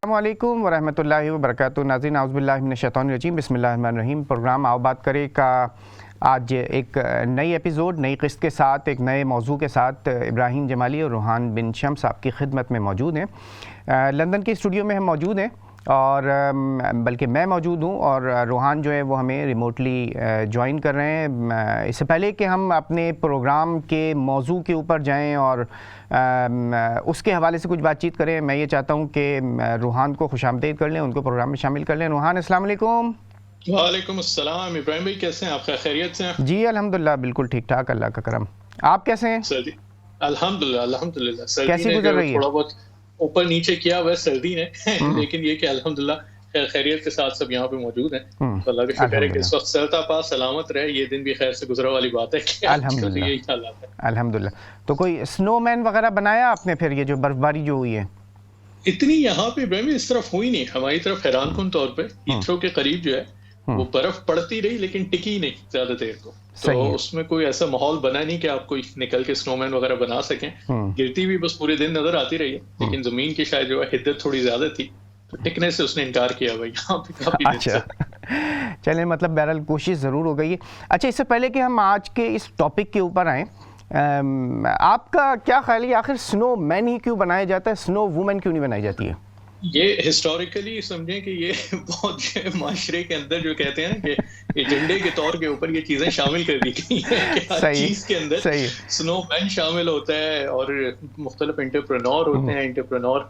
السلام علیکم ورحمۃ اللہ وبرکاتہ. ناظرین اعوذ باللہ من الشیطان الرجیم, بسم اللہ الرحمن الرحیم. پروگرام آؤ بات کرے کا آج ایک نئی ایپیزوڈ, نئی قسط کے ساتھ, ایک نئے موضوع کے ساتھ ابراہیم جمالی اور روحان بن شمس آپ کی خدمت میں موجود ہیں. لندن کے اسٹوڈیو میں ہم موجود ہیں, اور بلکہ میں موجود ہوں, اور روحان جو ہے وہ ہمیں ریموٹلی جوائن کر رہے ہیں. اس سے پہلے کہ ہم اپنے پروگرام کے موضوع کے اوپر جائیں اور اس کے حوالے سے کچھ بات چیت کریں, میں یہ چاہتا ہوں کہ روحان کو خوش آمدید کر لیں, ان کو پروگرام میں شامل کر لیں. روحان السلام علیکم. وعلیکم السلام. ابراہیم بھائی کیسے ہیں آپ؟ خیریت سے ہیں؟ جی الحمدللہ بالکل ٹھیک ٹھاک, اللہ کا کرم. آپ کیسے ہیں؟ سردی الحمدللہ کیسی گزر رہی ہے؟ تھوڑا بہت اوپر نیچے کیا ہوا ہے سردی نے, لیکن یہ کہ الحمدللہ خیریت کے ساتھ سب یہاں پہ موجود ہیں. اللہ کا شکر ہے کہ اس وقت سرتا پاس سلامت رہے, یہ دن بھی خیر سے گزرا والی بات ہے. الحمدللہ. تو کوئی سنو مین وغیرہ بنایا آپ نے؟ پھر یہ جو برف باری جو ہوئی ہے اتنی یہاں پہ ابراہیم اس طرف ہوئی نہیں, ہماری طرف حیران کن طور پہ ہیتھرو کے قریب جو ہے وہ برف پڑتی رہی لیکن ٹکی نہیں زیادہ دیر کو, تو اس میں کوئی ایسا ماحول بنا نہیں کہ آپ کوئی نکل کے سنو مین وغیرہ بنا سکیں. گرتی بھی بس پورے دن نظر آتی رہی ہے, لیکن زمین کی شاید جو ہے حدت تھوڑی زیادہ تھی, تو ٹکنے سے اس نے انکار کیا بھائی یہاں پہ کافی دن سے. چلیں, مطلب بہرحال کوشش ضرور ہو گئی ہے. اچھا, اس سے پہلے کہ ہم آج کے اس ٹاپک کے اوپر آئیں, آپ کا کیا خیال ہے آخر سنو مین ہی کیوں بنایا جاتا ہے, سنو وومن کیوں نہیں بنائی جاتی ہے؟ یہ ہسٹوریکلی سمجھیں کہ یہ بہت معاشرے کے اندر جو کہتے ہیں کہ ایجنڈے کے طور کے اوپر یہ چیزیں شامل کر دی گئی ہیں کہ ہر چیز کے اندر سنو مین شامل ہوتا ہے, اور مختلف انٹرپرینور ہوتے ہیں, انٹرپرینور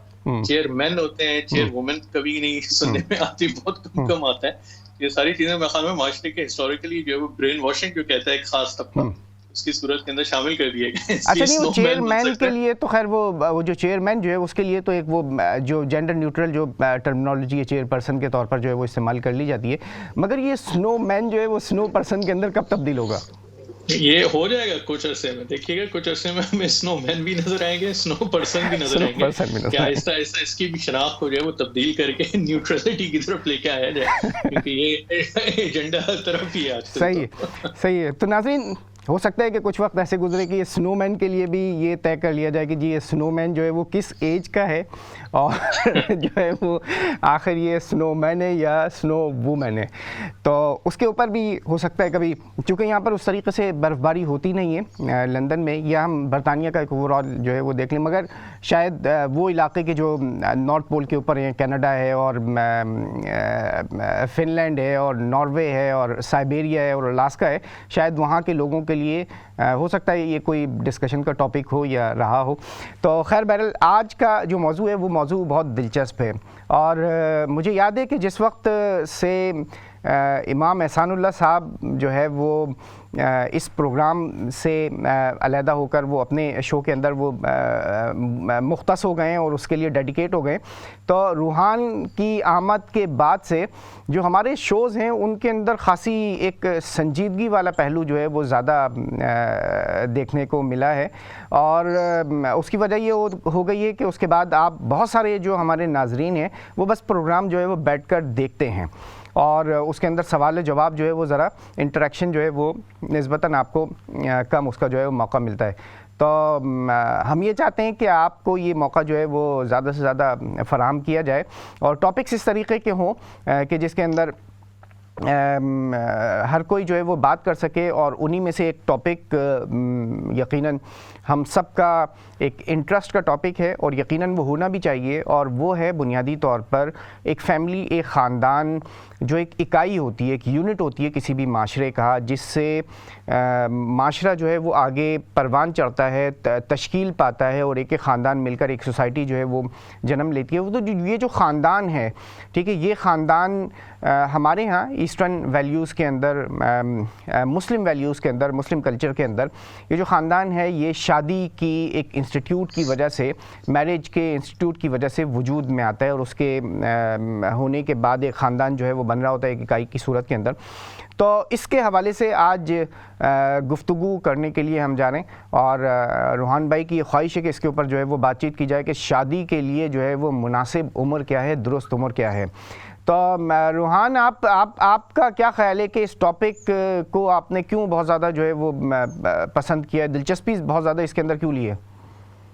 چیئر مین ہوتے ہیں, چیئر وومن کبھی نہیں سننے میں آتی, بہت کم آتا ہے. یہ ساری چیزیں میرے خیال میں معاشرے کے ہسٹوریکلی جو ہے وہ برین واشنگ جو کہتا ہے ایک خاص طبقہ, اس کی صورت کے اندر شامل کر دیا گیا. اچھا نہیں, وہ چیئر مین کے لیے تو خیر وہ جو چیئر مین جو ہے اس کے لیے تو ایک وہ جو جینڈر نیوٹرل جو ٹرمنالوجی ہے چیئر پرسن کے طور پر جو ہے وہ استعمال کر لی جاتی ہے, مگر یہ سنو مین جو ہے وہ سنو پرسن کے اندر کب تبدیل ہوگا؟ یہ ہو جائے گا کچھ عرصے میں, دیکھیے گا کچھ عرصے میں ہمیں سنو مین بھی نظر آئیں گے, سنو پرسن بھی نظر آئیں گے, کہ آہستہ آہستہ اس کی بھی شناخت ہو جائے, وہ تبدیل کر کے نیوٹرلٹی کی طرف لے کے آیا جائے, کیونکہ یہ ایجنڈا ہر طرف ہی ہے. صحیح ہے. تو ناظرین, ہو سکتا ہے کہ کچھ وقت ایسے گزرے کہ یہ سنو مین کے لیے بھی یہ طے کر لیا جائے کہ جی یہ سنو مین جو ہے وہ کس ایج کا ہے, اور جو ہے وہ آخر یہ سنو مین ہے یا سنو وومن ہے. تو اس کے اوپر بھی ہو سکتا ہے کبھی, چونکہ یہاں پر اس طریقے سے برف باری ہوتی نہیں ہے لندن میں, یا ہم برطانیہ کا ایک اوور آل جو ہے وہ دیکھ لیں, مگر شاید وہ علاقے کے جو نارتھ پول کے اوپر ہیں, کینیڈا ہے اور فن لینڈ ہے اور ناروے ہے اور سائبیریا ہے اور الاسکا ہے, شاید وہاں کے لوگوں کے لیے ہو سکتا ہے یہ کوئی ڈسکشن کا ٹاپک ہو یا رہا ہو. تو خیر بہرحال آج کا جو موضوع ہے وہ موضوع بہت دلچسپ ہے, اور مجھے یاد ہے کہ جس وقت سے امام احسان اللہ صاحب جو ہے وہ اس پروگرام سے علیحدہ ہو کر وہ اپنے شو کے اندر وہ مختص ہو گئے ہیں اور اس کے لیے ڈیڈیکیٹ ہو گئے, تو روحان کی آمد کے بعد سے جو ہمارے شوز ہیں ان کے اندر خاصی ایک سنجیدگی والا پہلو جو ہے وہ زیادہ دیکھنے کو ملا ہے. اور اس کی وجہ یہ ہو گئی ہے کہ اس کے بعد آپ بہت سارے جو ہمارے ناظرین ہیں وہ بس پروگرام جو ہے وہ بیٹھ کر دیکھتے ہیں, اور اس کے اندر سوال جواب جو ہے وہ ذرا انٹریکشن جو ہے وہ نسبتاً آپ کو کم اس کا جو ہے وہ موقع ملتا ہے. تو ہم یہ چاہتے ہیں کہ آپ کو یہ موقع جو ہے وہ زیادہ سے زیادہ فراہم کیا جائے, اور ٹاپکس اس طریقے کے ہوں کہ جس کے اندر ہر کوئی جو ہے وہ بات کر سکے, اور انہی میں سے ایک ٹاپک یقیناً ہم سب کا ایک انٹرسٹ کا ٹاپک ہے, اور یقیناً وہ ہونا بھی چاہیے, اور وہ ہے بنیادی طور پر ایک فیملی, ایک خاندان جو ایک اکائی ہوتی ہے, ایک یونٹ ہوتی ہے کسی بھی معاشرے کا, جس سے معاشرہ جو ہے وہ آگے پروان چڑھتا ہے, تشکیل پاتا ہے, اور ایک خاندان مل کر ایک سوسائٹی جو ہے وہ جنم لیتی ہے. وہ تو یہ جو خاندان ہے, ٹھیک ہے, یہ خاندان ہمارے ہاں ایسٹرن ویلیوز کے اندر, مسلم ویلیوز کے اندر, مسلم کلچر کے اندر یہ جو خاندان ہے یہ شادی کی ایک انسٹیٹیوٹ کی وجہ سے, میرج کے انسٹیٹیوٹ کی وجہ سے وجود میں آتا ہے, اور اس کے ہونے کے بعد ایک خاندان جو ہے وہ بن رہا ہوتا ہے ایک اکائی کی صورت کے اندر. تو اس کے حوالے سے آج گفتگو کرنے کے لیے ہم جا رہے ہیں, اور روحان بھائی کی خواہش ہے کہ اس کے اوپر جو ہے وہ بات چیت کی جائے کہ شادی کے لیے جو ہے وہ مناسب عمر کیا ہے, درست عمر کیا ہے. تو روحان, آپ کا کیا خیال ہے کہ اس ٹاپک کو آپ نے کیوں بہت زیادہ جو ہے وہ پسند کیا ہے, دلچسپی بہت زیادہ اس کے اندر کیوں لی ہے؟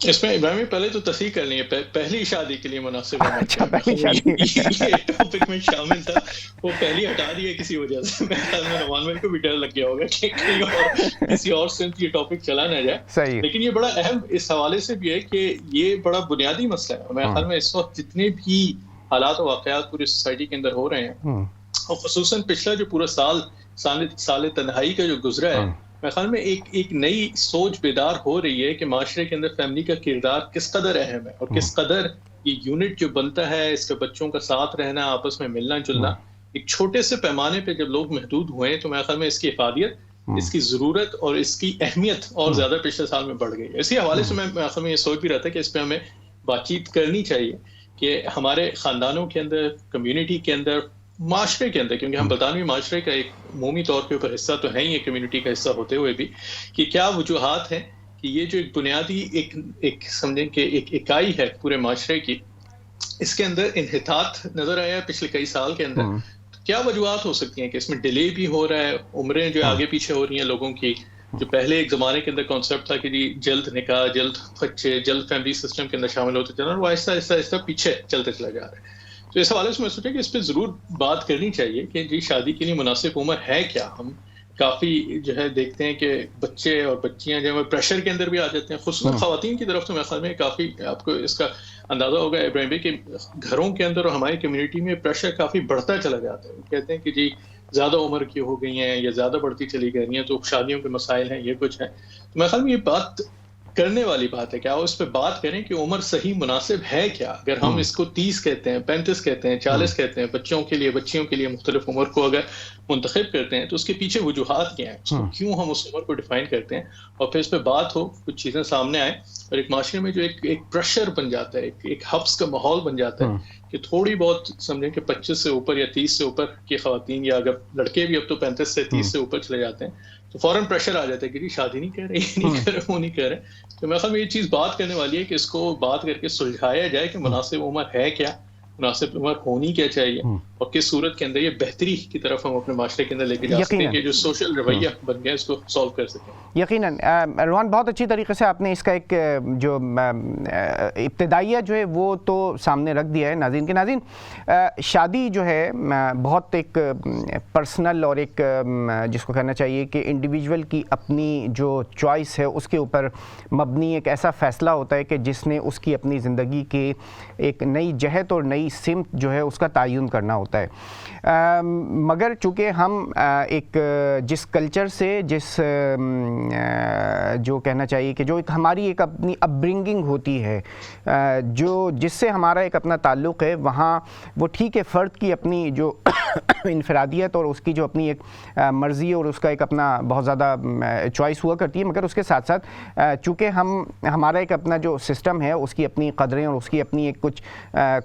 اس میں ابراہیم پہلے تو تصحیح کرنی ہے، پہلی شادی کے لیے مناسب عمر اچھا پہلی شادی یہ ٹاپک میں شامل تھا، وہ پہلی ہٹا دیا کسی وجہ سے. میرے خیال میں رحمان بھائی کو بھی ڈر لگ گیا ہوگا کہ کہیں اور کسی اور سمت یہ ٹاپک چلا نہ جائے. صحیح. لیکن یہ بڑا اہم اس حوالے سے بھی ہے کہ یہ بڑا بنیادی مسئلہ ہے. میرے خیال میں اس وقت جتنے بھی حالات و واقعات پوری سوسائٹی کے اندر ہو رہے ہیں، اور خصوصاً پچھلا جو پورا سال تنہائی کا جو گزرا ہے، میرے خیال میں ایک نئی سوچ بیدار ہو رہی ہے کہ معاشرے کے اندر فیملی کا کردار کس قدر اہم ہے، اور کس قدر یہ یونٹ جو بنتا ہے، اس کے بچوں کا ساتھ رہنا، آپس میں ملنا جلنا، ایک چھوٹے سے پیمانے پہ جب لوگ محدود ہوئے تو میرے خیال میں اس کی افادیت، اس کی ضرورت اور اس کی اہمیت اور زیادہ پچھلے سال میں بڑھ گئی. اسی حوالے سے میں میرے خیال میں یہ سوچ بھی رہا تھا کہ اس پہ ہمیں بات چیت کرنی چاہیے کہ ہمارے خاندانوں کے اندر، کمیونٹی کے اندر، معاشرے کے اندر، کیونکہ ہم برطانوی معاشرے کا ایک عمومی طور کے اوپر حصہ تو ہے ہی، کمیونٹی کا حصہ ہوتے ہوئے بھی، کہ کیا وجوہات ہیں کہ یہ جو ایک بنیادی ایک سمجھیں کہ ایک اکائی ہے پورے معاشرے کی، اس کے اندر انحطاط نظر آیا ہے پچھلے کئی سال کے اندر. کیا وجوہات ہو سکتی ہیں کہ اس میں ڈیلے بھی ہو رہا ہے، عمریں جو آگے پیچھے ہو رہی ہیں لوگوں کی، جو پہلے ایک زمانے کے اندر کانسیپٹ تھا کہ جی جلد نکاح، جلد بچے، جلد فیملی سسٹم کے اندر شامل ہوتے چلا، وہ آہستہ آہستہ آہستہ پیچھے چلتے چلا جا رہا ہے. تو اس حوالے سے میں سوچا کہ اس پہ ضرور بات کرنی چاہیے کہ جی شادی کے لیے مناسب عمر ہے کیا. ہم کافی جو ہے دیکھتے ہیں کہ بچے اور بچیاں جو ہے پریشر کے اندر بھی آ جاتے ہیں، خصوصاً خواتین کی طرف. تو میرے خیال میں کافی آپ کو اس کا اندازہ ہوگا ابراہیم بھائی کہ گھروں کے اندر اور ہماری کمیونٹی میں پریشر کافی بڑھتا چلا جاتا ہے. وہ کہتے ہیں کہ جی زیادہ عمر کی ہو گئی ہیں یا زیادہ بڑھتی چلی گئی ہیں تو شادیوں کے مسائل ہیں، یہ کچھ ہے. تو میرے خیال میں یہ بات کرنے والی بات ہے کہ آپ اس پہ بات کریں کہ عمر صحیح مناسب ہے کیا. اگر ہم اس کو 30 کہتے ہیں، 35 کہتے ہیں، 40 کہتے ہیں، بچوں کے لیے، بچیوں کے لیے مختلف عمر کو اگر منتخب کرتے ہیں تو اس کے پیچھے وجوہات کیا ہیں، اس کو کیوں ہم اس عمر کو ڈیفائن کرتے ہیں، اور پھر اس پہ بات ہو، کچھ چیزیں سامنے آئیں، اور ایک معاشرے میں جو ایک پریشر بن جاتا ہے، ایک حبس کا ماحول بن جاتا ہے کہ تھوڑی بہت سمجھیں کہ 25 سے اوپر یا 30 سے اوپر کی خواتین، یا اگر لڑکے بھی اب تو 35 سے 30 سے اوپر چلے جاتے ہیں تو فوراً پریشر آ جاتا ہے کہ جی شادی نہیں کر رہے، یہ نہیں کر رہے، وہ نہیں کر رہے. تو میرے خیال میں یہ چیز بات کرنے والی ہے کہ اس کو بات کر کے سلجھایا جائے کہ مناسب عمر ہے کیا، مناسب عمر ہونی کیا چاہیے، اور کس صورت کے اندر یہ بہتری کی طرف ہم اپنے معاشرے کے اندر لے کے جا سکتے ہیں کہ جو سوشل رویہ بن گیا اس کو سالو کر سکیں. یقیناً روحان بہت اچھی طریقے سے آپ نے اس کا ایک جو ابتدائیہ جو ہے وہ تو سامنے رکھ دیا ہے ناظرین کے. ناظرین شادی جو ہے بہت ایک پرسنل اور ایک جس کو کہنا چاہیے کہ انڈیویجول کی اپنی جو چوائس ہے اس کے اوپر مبنی ایک ایسا فیصلہ ہوتا ہے کہ جس نے اس کی اپنی زندگی کے ایک نئی جہت اور نئی سمت جو ہے اس کا تعین کرنا ہوتا ہے. مگر چونکہ ہم ایک جس کلچر سے، جس جو کہنا چاہیے کہ جو ایک ہماری ایک اپنی اپ برنگنگ ہوتی ہے، جو جس سے ہمارا ایک اپنا تعلق ہے، وہاں وہ ٹھیک ہے فرد کی اپنی جو انفرادیت اور اس کی جو اپنی ایک مرضی اور اس کا ایک اپنا بہت زیادہ چوائس ہوا کرتی ہے، مگر اس کے ساتھ ساتھ چونکہ ہمارا ایک اپنا جو سسٹم ہے اس کی اپنی قدریں اور اس کی اپنی ایک کچھ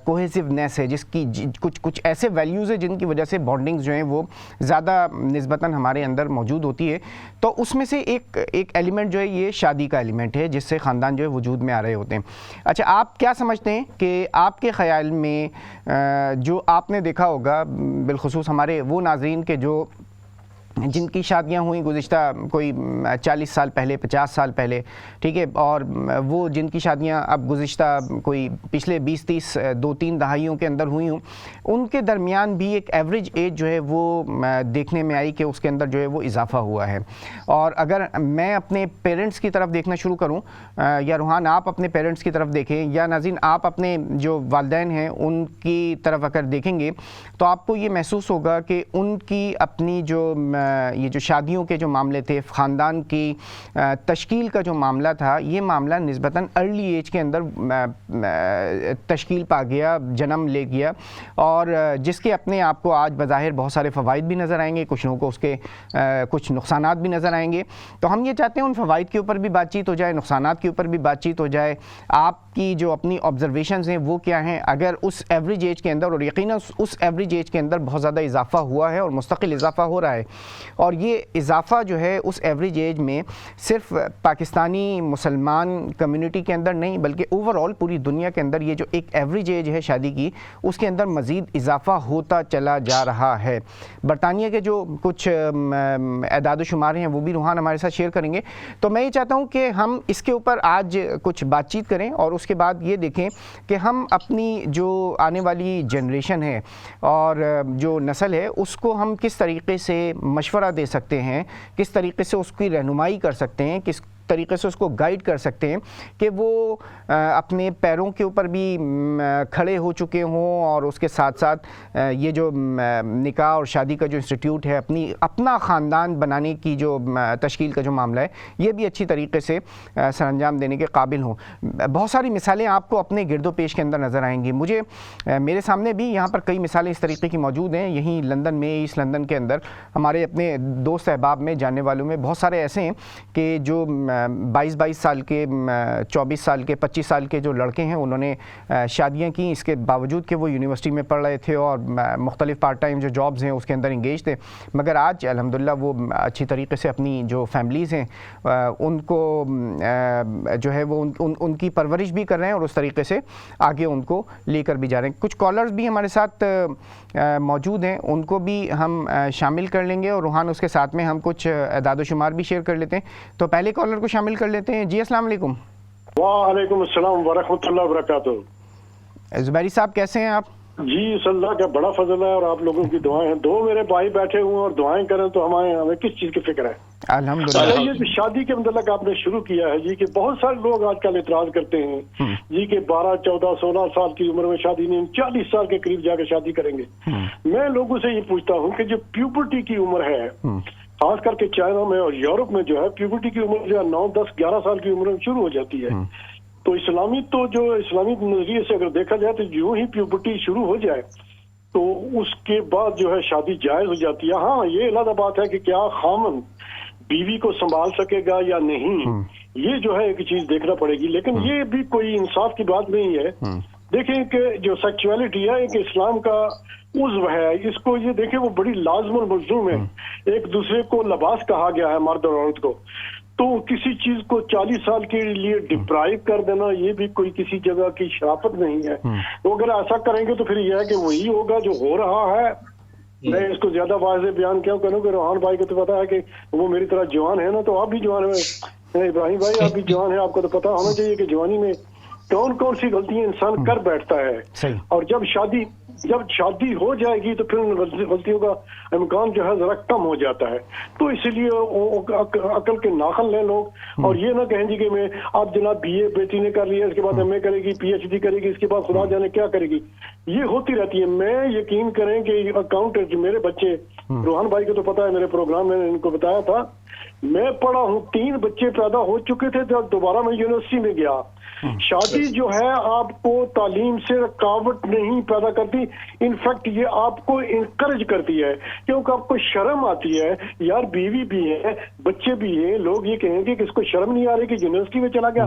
کوہیسونیس ہے، جس کی کچھ ایسے ویلیوز ہیں جن کی وجہ سے بانڈنگز جو ہیں وہ زیادہ نسبتاً ہمارے اندر موجود ہوتی ہے. تو اس میں سے ایک ایلیمنٹ جو ہے یہ شادی کا ایلیمنٹ ہے جس سے خاندان جو ہے وجود میں آ رہے ہوتے ہیں. اچھا آپ کیا سمجھتے ہیں کہ آپ کے خیال میں جو آپ نے دیکھا ہوگا بالخصوص ہمارے وہ ناظرین کے جو جن کی شادیاں ہوئیں گزشتہ کوئی 40 سال پہلے، 50 سال پہلے، ٹھیک ہے، اور وہ جن کی شادیاں اب گزشتہ کوئی پچھلے 20-30 2-3 دہائیوں کے اندر ہوئی ہوں، ان کے درمیان بھی ایک ایوریج ایج جو ہے وہ دیکھنے میں آئی کہ اس کے اندر جو ہے وہ اضافہ ہوا ہے. اور اگر میں اپنے پیرنٹس کی طرف دیکھنا شروع کروں، یا روحان آپ اپنے پیرنٹس کی طرف دیکھیں، یا ناظرین آپ اپنے جو والدین ہیں ان کی طرف اگر دیکھیں گے تو آپ کو یہ محسوس ہوگا کہ ان کی اپنی یہ جو شادیوں کے جو معاملے تھے، خاندان کی تشکیل کا جو معاملہ تھا، یہ معاملہ نسبتاً ارلی ایج کے اندر تشکیل پا گیا، جنم لے گیا، اور جس کے اپنے آپ کو آج بظاہر بہت سارے فوائد بھی نظر آئیں گے، کچھ لوگوں کو اس کے کچھ نقصانات بھی نظر آئیں گے. تو ہم یہ چاہتے ہیں ان فوائد کے اوپر بھی بات چیت ہو جائے، نقصانات کے اوپر بھی بات چیت ہو جائے. آپ کی جو اپنی آبزرویشنز ہیں وہ کیا ہیں. اگر اس ایوریج ایج کے اندر، اور یقیناً اس ایوریج ایج کے اندر بہت زیادہ اضافہ ہوا ہے اور مستقل اضافہ ہو رہا ہے، اور یہ اضافہ جو ہے اس ایوریج ایج میں صرف پاکستانی مسلمان کمیونٹی کے اندر نہیں بلکہ اوور آل پوری دنیا کے اندر یہ جو ایک ایوریج ایج ہے شادی کی، اس کے اندر مزید اضافہ ہوتا چلا جا رہا ہے. برطانیہ کے جو کچھ اعداد و شمار ہیں وہ بھی روحان ہمارے ساتھ شیئر کریں گے. تو میں یہ چاہتا ہوں کہ ہم اس کے اوپر آج کچھ بات چیت کریں اور اس کے بعد یہ دیکھیں کہ ہم اپنی جو آنے والی جنریشن ہے اور جو نسل ہے اس کو ہم کس طریقے سے مشورہ دے سکتے ہیں، کس طریقے سے اس کی رہنمائی کر سکتے ہیں، کس طریقے سے اس کو گائیڈ کر سکتے ہیں کہ وہ اپنے پیروں کے اوپر بھی کھڑے ہو چکے ہوں، اور اس کے ساتھ ساتھ یہ جو نکاح اور شادی کا جو انسٹیٹیوٹ ہے، اپنا خاندان بنانے کی جو تشکیل کا جو معاملہ ہے، یہ بھی اچھی طریقے سے سر انجام دینے کے قابل ہوں. بہت ساری مثالیں آپ کو اپنے گرد و پیش کے اندر نظر آئیں گی. میرے سامنے بھی یہاں پر کئی مثالیں اس طریقے کی موجود ہیں. یہیں لندن میں، ایسٹ لندن کے اندر ہمارے اپنے دوست احباب میں، جاننے والوں میں بہت سارے ایسے ہیں کہ جو 22 سال کے، 24 سال کے، 25 سال کے جو لڑکے ہیں انہوں نے شادیاں کی، اس کے باوجود کہ وہ یونیورسٹی میں پڑھ رہے تھے اور مختلف پارٹ ٹائم جو جابز ہیں اس کے اندر انگیج تھے، مگر آج الحمدللہ وہ اچھی طریقے سے اپنی جو فیملیز ہیں ان کو جو ہے وہ ان کی پرورش بھی کر رہے ہیں اور اس طریقے سے آگے ان کو لے کر بھی جا رہے ہیں. کچھ کالرز بھی ہمارے ساتھ موجود ہیں، ان کو بھی ہم شامل کر لیں گے، اور روحان اس کے ساتھ میں ہم کچھ اعداد و شمار بھی شیئر کر لیتے ہیں. تو پہلے کالر کو شامل کر لیتے ہیں. جی السلام علیکم. وعلیکم السلام ورحمۃ اللہ وبرکاتہ. زبیری صاحب کیسے ہیں آپ؟ جی اللہ کا بڑا فضل ہے اور آپ لوگوں کی دعائیں ہیں. دو میرے بھائی بیٹھے ہوئے اور دعائیں کریں تو ہمیں کس چیز کی فکر ہے. الحمدللہ. یہ شادی کے متعلق آپ نے شروع کیا ہے جی کہ بہت سارے لوگ آج کل اعتراض کرتے ہیں جی کہ 12 14 16 سال کی عمر میں شادی نہیں، 40 سال کے قریب جا کے شادی کریں گے. میں لوگوں سے یہ پوچھتا ہوں کہ جو پیوبرٹی کی عمر ہے، خاص کر کے چائنا میں اور یورپ میں جو ہے پیوبرٹی کی عمر جو ہے 9 10 11 سال کی عمر میں شروع ہو جاتی ہے. تو اسلامی نظریے سے اگر دیکھا جائے تو یوں ہی پیوبرٹی شروع ہو جائے تو اس کے بعد جو ہے شادی جائز ہو جاتی ہے. ہاں یہ علیحدہ بات ہے کہ کیا خامن بیوی کو سنبھال سکے گا یا نہیں، یہ جو ہے ایک چیز دیکھنا پڑے گی. لیکن یہ بھی کوئی انصاف کی بات نہیں ہے. دیکھیں کہ جو سیکچولیٹی ہے ایک اسلام کا عضو ہے، اس کو یہ دیکھیں وہ بڑی لازم الملزوم ہے. ایک دوسرے کو لباس کہا گیا ہے مرد اور عورت کو. تو کسی چیز کو 40 سال کے لیے ڈپرائیو کر دینا یہ بھی کوئی کسی جگہ کی شرافت نہیں ہے. تو اگر ایسا کریں گے تو پھر یہ ہے کہ وہی ہوگا جو ہو رہا ہے. میں اس کو زیادہ واضح بیان کیوں کروں کہ روحان بھائی کو تو پتا ہے کہ وہ میری طرح جوان ہے نا، تو آپ بھی جوان ہیں، ابراہیم بھائی آپ بھی جوان ہیں، آپ کو تو پتا ہونا چاہیے کہ جوانی میں کون کون سی غلطیاں انسان کر بیٹھتا ہے. اور جب شادی ہو جائے گی تو پھر ان غلطیوں کا امکان جو ہے ذرا کم ہو جاتا ہے. تو اسی لیے عقل کے ناخن لیں لوگ، اور یہ نہ کہیں جی کہ میں اب جناب بی اے بیٹی نے کر لیا، اس کے بعد ایم اے کرے گی، پی ایچ ڈی کرے گی، اس کے بعد خدا جانے کیا کرے گی. یہ ہوتی رہتی ہے. میں یقین کریں کہ اکاؤنٹنٹ میرے بچے، روحان بھائی کو تو پتا ہے، میرے پروگرام میں نے ان کو بتایا تھا، میں پڑھا ہوں 3 بچے پیدا ہو چکے تھے جب دوبارہ میں یونیورسٹی میں گیا. شادی جو ہے آپ کو تعلیم سے رکاوٹ نہیں پیدا کرتی، انفیکٹ یہ آپ کو انکریج کرتی ہے، کیونکہ آپ کو شرم آتی ہے یار بیوی بھی ہے، بچے بھی ہیں. لوگ یہ کہیں گے کہ اس کو شرم نہیں آ رہی کہ یونیورسٹی میں چلا گیا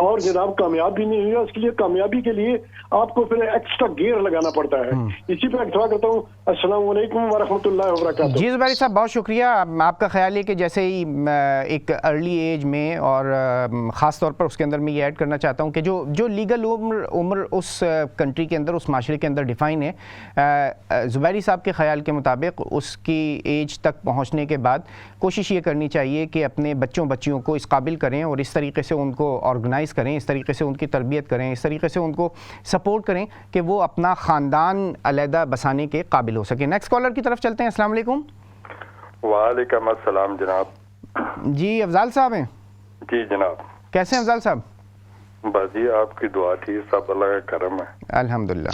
اور جناب کامیاب بھی نہیں ہوا. اس کے لیے کامیابی کے لیے آپ کو پھر ایکسٹرا گیئر لگانا پڑتا ہے. اسی پہ اکتفا کرتا ہوں. السلام علیکم ورحمۃ اللہ وبرکاتہ. جی زبیری صاحب بہت شکریہ. آپ کا خیال ہے کہ جیسے ہی ایک ارلی ایج میں، اور خاص طور پر اس کے اندر میں یہ ایڈ کرنا چاہتا ہوں کہ جو لیگل عمر اس کنٹری کے اندر، اس معاشرے کے اندر ڈیفائن ہے، زبیری صاحب کے خیال کے مطابق اس کی ایج تک پہنچنے کے بعد کوشش یہ کرنی چاہیے کہ اپنے بچیوں کو اس قابل کریں اور اس طریقے سے ان کو آرگنائز کریں، اس طریقے سے ان کی تربیت کریں، اس طریقے سے ان کو سپورٹ کریں کہ وہ اپنا خاندان علیحدہ بسانے کے قابل ہو سکیں. نیکسٹ کالر کی طرف چلتے ہیں. السلام علیکم. وعلیکم السلام جناب. جی افضال صاحب ہیں؟ جی جناب. کیسے ہیں افضال صاحب؟ بس جی آپ کی دعا تھی، سب اللہ کا کرم ہے. الحمدللہ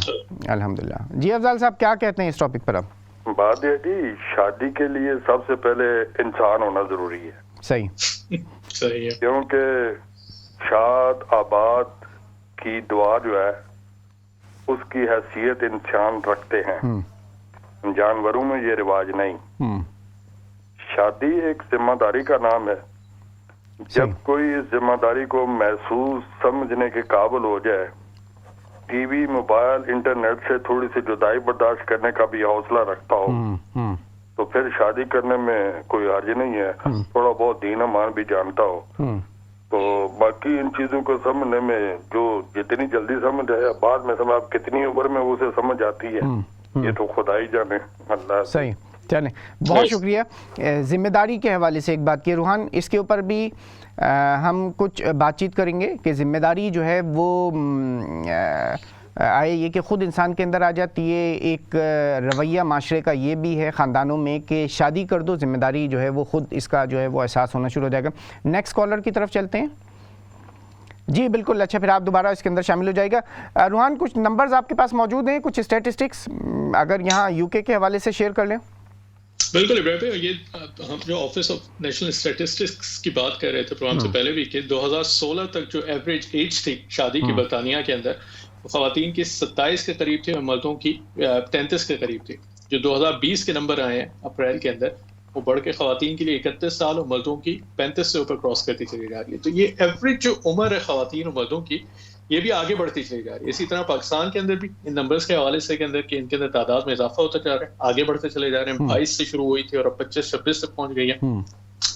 الحمدللہ. جی افضال صاحب کیا کہتے ہیں اس ٹاپک پر آپ؟ بات یہ جی شادی کے لیے سب سے پہلے انسان ہونا ضروری ہے. صحیح ہے. کیونکہ شاد آباد کی دعا جو ہے اس کی حیثیت انسان رکھتے ہیں، جانوروں میں یہ رواج نہیں. شادی ایک ذمہ داری کا نام ہے جب کوئی اس ذمہ داری کو محسوس سمجھنے کے قابل ہو جائے، ٹی وی، موبائل، انٹرنیٹ سے تھوڑی سی جدائی برداشت کرنے کا بھی حوصلہ رکھتا ہو تو پھر شادی کرنے میں کوئی حرج نہیں ہے. تھوڑا بہت دین امان بھی جانتا ہو تو باقی ان چیزوں کو سمجھنے میں جو جتنی جلدی سمجھ آئے، بعد میں سمجھ آپ کتنی عمر میں اسے سمجھ آتی ہے یہ تو خدا ہی جانے. اللہ صحیح. چلیں بہت شکریہ. ذمہ داری کے حوالے سے ایک بات کی روحان، اس کے اوپر بھی ہم کچھ بات چیت کریں گے کہ ذمہ داری جو ہے وہ آئے یہ کہ خود انسان کے اندر آ جاتی ہے. ایک رویہ معاشرے کا یہ بھی ہے خاندانوں میں کہ شادی کر دو، ذمہ داری جو ہے وہ خود اس کا جو ہے وہ احساس ہونا شروع ہو جائے گا. نیکسٹ کالر کی طرف چلتے ہیں. جی بالکل. اچھا پھر آپ دوبارہ اس کے اندر شامل ہو جائے گا. روحان کچھ نمبرز آپ کے پاس موجود ہیں، کچھ اسٹیٹسٹکس اگر یہاں یو کے حوالے سے شیئر کر لیں. بالکل ابراہیم بھائی، یہ ہم جو آفس آف نیشنل اسٹیٹسٹکس کی بات کر رہے تھے پروگرام سے پہلے بھی کہ 2016 تک جو ایوریج ایج تھی شادی کی برطانیہ کے اندر، خواتین کی 27 کے قریب تھی اور مردوں کی 33 کے قریب تھی. جو 2020 کے نمبر آئے ہیں اپریل کے اندر، وہ بڑھ کے خواتین کے لیے 31 سال اور مردوں کی 35 سے اوپر کراس کرتی چلی جا رہی ہے. تو یہ ایوریج جو عمر ہے خواتین اور مردوں کی، یہ بھی آگے بڑھتی چلی جا رہی ہے. اسی طرح پاکستان کے اندر بھی ان نمبرز کے حوالے سے کے اندر کہ ان کے اندر تعداد میں اضافہ ہوتا جا رہا ہے، آگے بڑھتے چلے جا رہے ہیں. 22 سے شروع ہوئی تھی اور اب 25-26 تک پہنچ گئی ہے.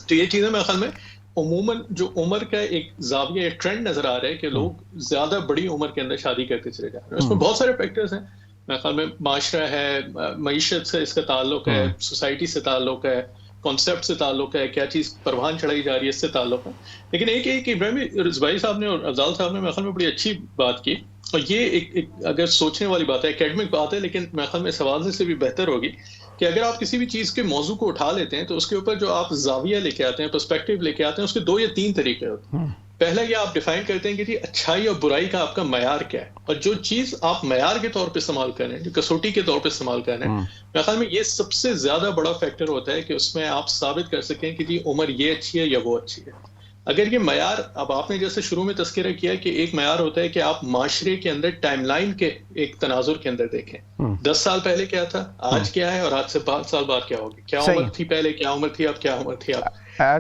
تو یہ چیزیں میرے خیال میں عموماً جو عمر کا ایک زاویہ، ایک ٹرینڈ نظر آ رہا ہے کہ لوگ زیادہ بڑی عمر کے اندر شادی کرتے چلے جا رہے ہیں. اس میں بہت سارے فیکٹرز ہیں. میرے خیال میں معاشرہ ہے، معیشت سے اس کا تعلق ہے، سوسائٹی سے تعلق ہے، کانسیپٹ سے تعلق ہے، کیا چیز پروان چڑھائی جا رہی ہے اس سے تعلق ہے. لیکن ایک ابراہیم رضوی صاحب نے اور افضال صاحب نے میرے خیال میں بڑی اچھی بات کی، اور یہ ایک اگر سوچنے والی بات ہے، اکیڈمک بات ہے، لیکن میرے خیال میں سوال سے بھی بہتر ہوگی کہ اگر آپ کسی بھی چیز کے موضوع کو اٹھا لیتے ہیں تو اس کے اوپر جو آپ زاویہ لے کے آتے ہیں، پرسپیکٹیو لے کے آتے ہیں، اس کے 2 یا 3 طریقے ہوتے ہیں. پہلا یہ آپ ڈیفائن کرتے ہیں کہ جی اچھائی اور برائی کا آپ کا معیار کیا ہے، اور جو چیز آپ معیار کے طور پہ استعمال کر رہے ہیں، جو کسوٹی کے طور پہ استعمال کر رہے ہیں، میرے خیال میں یہ سب سے زیادہ بڑا فیکٹر ہوتا ہے کہ اس میں آپ ثابت کر سکیں کہ جی عمر یہ اچھی ہے یا وہ اچھی ہے. اگر یہ معیار، اب آپ نے جیسے شروع میں تذکرہ کیا کہ ایک معیار ہوتا ہے کہ آپ معاشرے کے اندر ٹائم لائن کے ایک تناظر کے اندر دیکھیں 10 سال پہلے کیا تھا، آج کیا ہے، اور آج سے 5 سال بعد کیا ہوگی. کیا عمر تھی پہلے، کیا عمر تھی اب، کیا عمر تھی اب.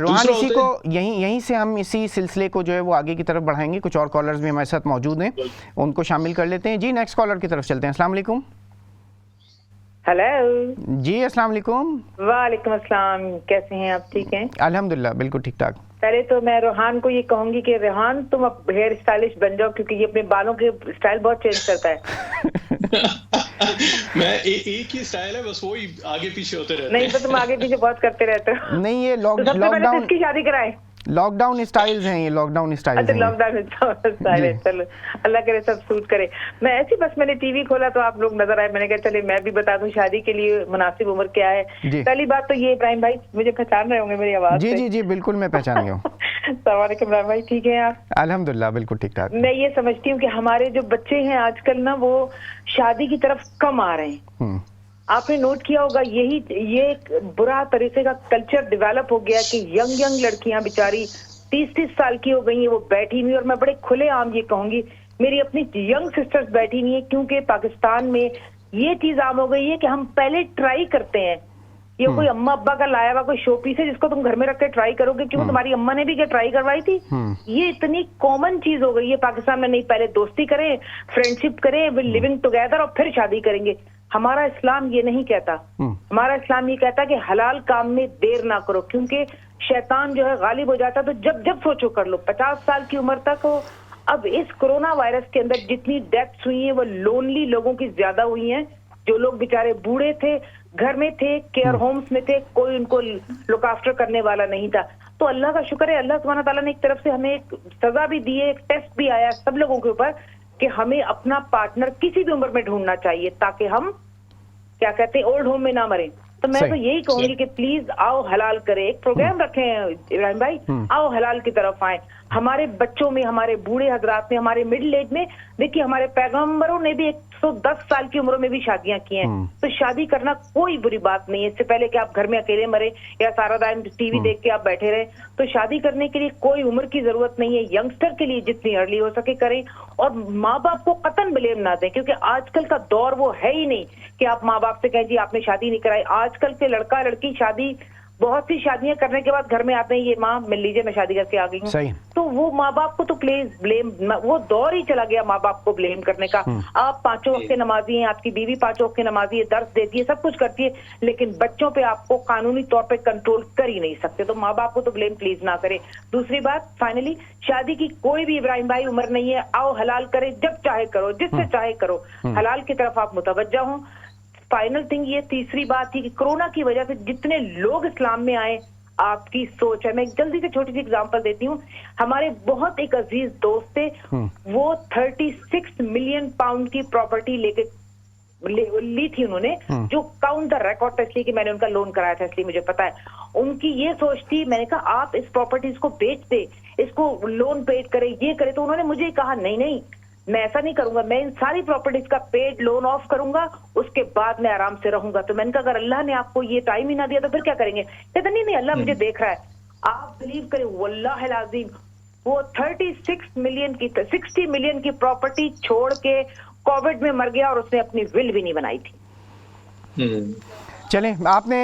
روحان اسی کو یہیں سے ہم اسی سلسلے کو جو ہے وہ آگے کی طرف بڑھائیں گے. کچھ اور کالرز بھی ہمارے ساتھ موجود ہیں، ان کو شامل کر لیتے ہیں. جی نیکسٹ کالر کی طرف چلتے ہیں. السلام علیکم. ہیلو جی السلام علیکم. وعلیکم السلام. کیسے ہیں آپ؟ ٹھیک ہیں الحمدللہ، بالکل ٹھیک ٹھاک. پہلے تو میں روحان کو یہ کہوں گی کہ روحان تم اب ہیئر اسٹائلش بن جاؤ، کیونکہ یہ اپنے بالوں کے اسٹائل بہت چینج کرتا ہے. میں ایک ہی سٹائل ہے، بس وہی آگے پیچھے ہوتے رہتے ہیں. نہیں تو تم آگے پیچھے بہت کرتے رہتے ہو. نہیں یہ لاک ڈاؤن کی شادی کرائے، لاک ڈاؤن اسٹائلز ہیں، یہ لاک ڈاؤن اسٹائلز ہیں. لاک ڈاؤن اسٹائل ہے. چلو اللہ کرے سب سوٹ کرے. میں ایسی بس میں نے ٹی وی کھولا تو آپ لوگ نظر آئے، میں نے کہا چلے میں بھی بتا دوں شادی کے لیے مناسب عمر کیا ہے. پہلی بات تو یہ، ابراہیم بھائی مجھے پہچان رہے ہوں گے میری آواز سے؟ جی جی جی بالکل میں پہچان گیا ہوں. السلام علیکم ابراہیم بھائی، ٹھیک ہیں آپ؟ الحمدللہ بالکل ٹھیک ٹھاک. میں یہ سمجھتی ہوں کہ ہمارے جو بچے ہیں آج کل نا، وہ شادی کی طرف کم آ رہے ہیں. آپ نے نوٹ کیا ہوگا یہ ایک برا طریقے کا کلچر ڈیولپ ہو گیا کہ ینگ لڑکیاں بیچاری 30 سال کی ہو گئی ہیں، وہ بیٹھی ہوئی. اور میں بڑے کھلے عام یہ کہوں گی، میری اپنی ینگ سسٹرز بیٹھی ہوئی ہیں، کیونکہ پاکستان میں یہ چیز عام ہو گئی ہے کہ ہم پہلے ٹرائی کرتے ہیں. یہ کوئی اماں ابا کا لایا ہوا کوئی شو پیس ہے جس کو تم گھر میں رکھ کے ٹرائی کرو گے، کیوں تمہاری اماں نے بھی کیا ٹرائی کروائی تھی. یہ اتنی کامن چیز ہو گئی ہے پاکستان میں. نہیں، پہلے دوستی کریں، فرینڈشپ کریں، لیونگ ٹوگیدر، اور پھر شادی کریں گے. ہمارا اسلام یہ نہیں کہتا. ہمارا اسلام یہ کہتا کہ حلال کام میں دیر نہ کرو، کیونکہ شیطان جو ہے غالب ہو جاتا. تو جب سوچو کر لو. 50 سال کی عمر تک ہو. اب اس کورونا وائرس کے اندر جتنی ڈیتھس ہوئی ہیں وہ لونلی لوگوں کی زیادہ ہوئی ہیں. جو لوگ بیچارے بوڑھے تھے، گھر میں تھے، کیئر ہومز میں تھے، کوئی ان کو لک آفٹر کرنے والا نہیں تھا. تو اللہ کا شکر ہے، اللہ سبحانہ تعالیٰ نے ایک طرف سے ہمیں ایک سزا بھی دی ہے، ایک ٹیسٹ بھی آیا سب لوگوں کے اوپر کہ ہمیں اپنا پارٹنر کسی بھی عمر میں ڈھونڈنا چاہیے تاکہ ہم کیا کہتے ہیں اولڈ ہوم میں نہ مریں. تو میں تو یہی کہوں گی کہ پلیز آؤ حلال کرے. ایک پروگرام رکھیں ابراہیم بھائی، آؤ حلال کی طرف آئیں. ہمارے بچوں میں، ہمارے بوڑھے حضرات میں، ہمارے مڈل ایج میں، دیکھیے ہمارے پیغمبروں نے بھی 110 سال کی عمروں میں بھی شادیاں کی ہیں. تو شادی کرنا کوئی بری بات نہیں ہے. اس سے پہلے کہ آپ گھر میں اکیلے مرے یا سارا ٹائم ٹی وی دیکھ کے آپ بیٹھے رہے، تو شادی کرنے کے لیے کوئی عمر کی ضرورت نہیں ہے. ینگسٹر کے لیے جتنی ارلی ہو سکے کریں، اور ماں باپ کو قطعاً بلیم نہ دیں، کیونکہ آج کل کا دور وہ ہے ہی نہیں کہ آپ ماں باپ سے کہیں جی آپ نے شادی نہیں کرائی. آج کل کے لڑکا لڑکی شادی بہت سی شادیاں کرنے کے بعد گھر میں آتے ہیں یہ ماں مل لیجیے میں شادی کر کے آ گئی ہوں, تو وہ ماں باپ کو تو پلیز بلیم, وہ دور ہی چلا گیا ماں باپ کو بلیم کرنے کا. آپ 5 وقت کے نمازی ہیں, آپ کی بیوی 5 وقت کے نمازی ہے, درس دیتی ہے, سب کچھ کرتی ہے, لیکن بچوں پہ آپ کو قانونی طور پہ کنٹرول کر ہی نہیں سکتے, تو ماں باپ کو تو بلیم پلیز نہ کرے. دوسری بات, فائنلی شادی کی کوئی بھی ابراہیم بھائی عمر نہیں ہے, آؤ حلال کرے, جب چاہے کرو, جس سے چاہے کرو, حلال کی طرف آپ متوجہ ہوں. فائنل تھنگ یہ تیسری بات تھی کہ کورونا کی وجہ سے جتنے لوگ اسلام میں آئے, آپ کی سوچ ہے. میں ایک جلدی سے چھوٹی سی اگزامپل دیتی ہوں. ہمارے بہت ایک عزیز دوست تھے, وہ 36 ملین پاؤنڈ کی پراپرٹی لے کے لی تھی انہوں نے, جو کاؤنٹ دا ریکارڈ تھا, اس لیے کہ میں نے ان کا لون کرایا تھا, اس لیے مجھے پتا ہے. ان کی یہ سوچ تھی, میں نے کہا آپ اس پراپرٹیز کو بیچ دے, اس کو لون پیڈ کرے, یہ کرے, تو انہوں نے مجھے کہا نہیں میں ایسا نہیں کروں گا, میں ان ساری پراپرٹیز کا پیڈ لون آف کروں گا, اس کے بعد میں آرام سے رہوں گا. تو میں نے کہا اگر اللہ نے آپ کو یہ ٹائم ہی نہ دیا تو پھر کیا کریں گے؟ کہتے نہیں اللہ مجھے دیکھ رہا ہے. آپ بلیو کریں واللہ العظیم, وہ 60 ملین کی پراپرٹی چھوڑ کے کووڈ میں مر گیا, اور اس نے اپنی ول بھی نہیں بنائی تھی. چلیں, آپ نے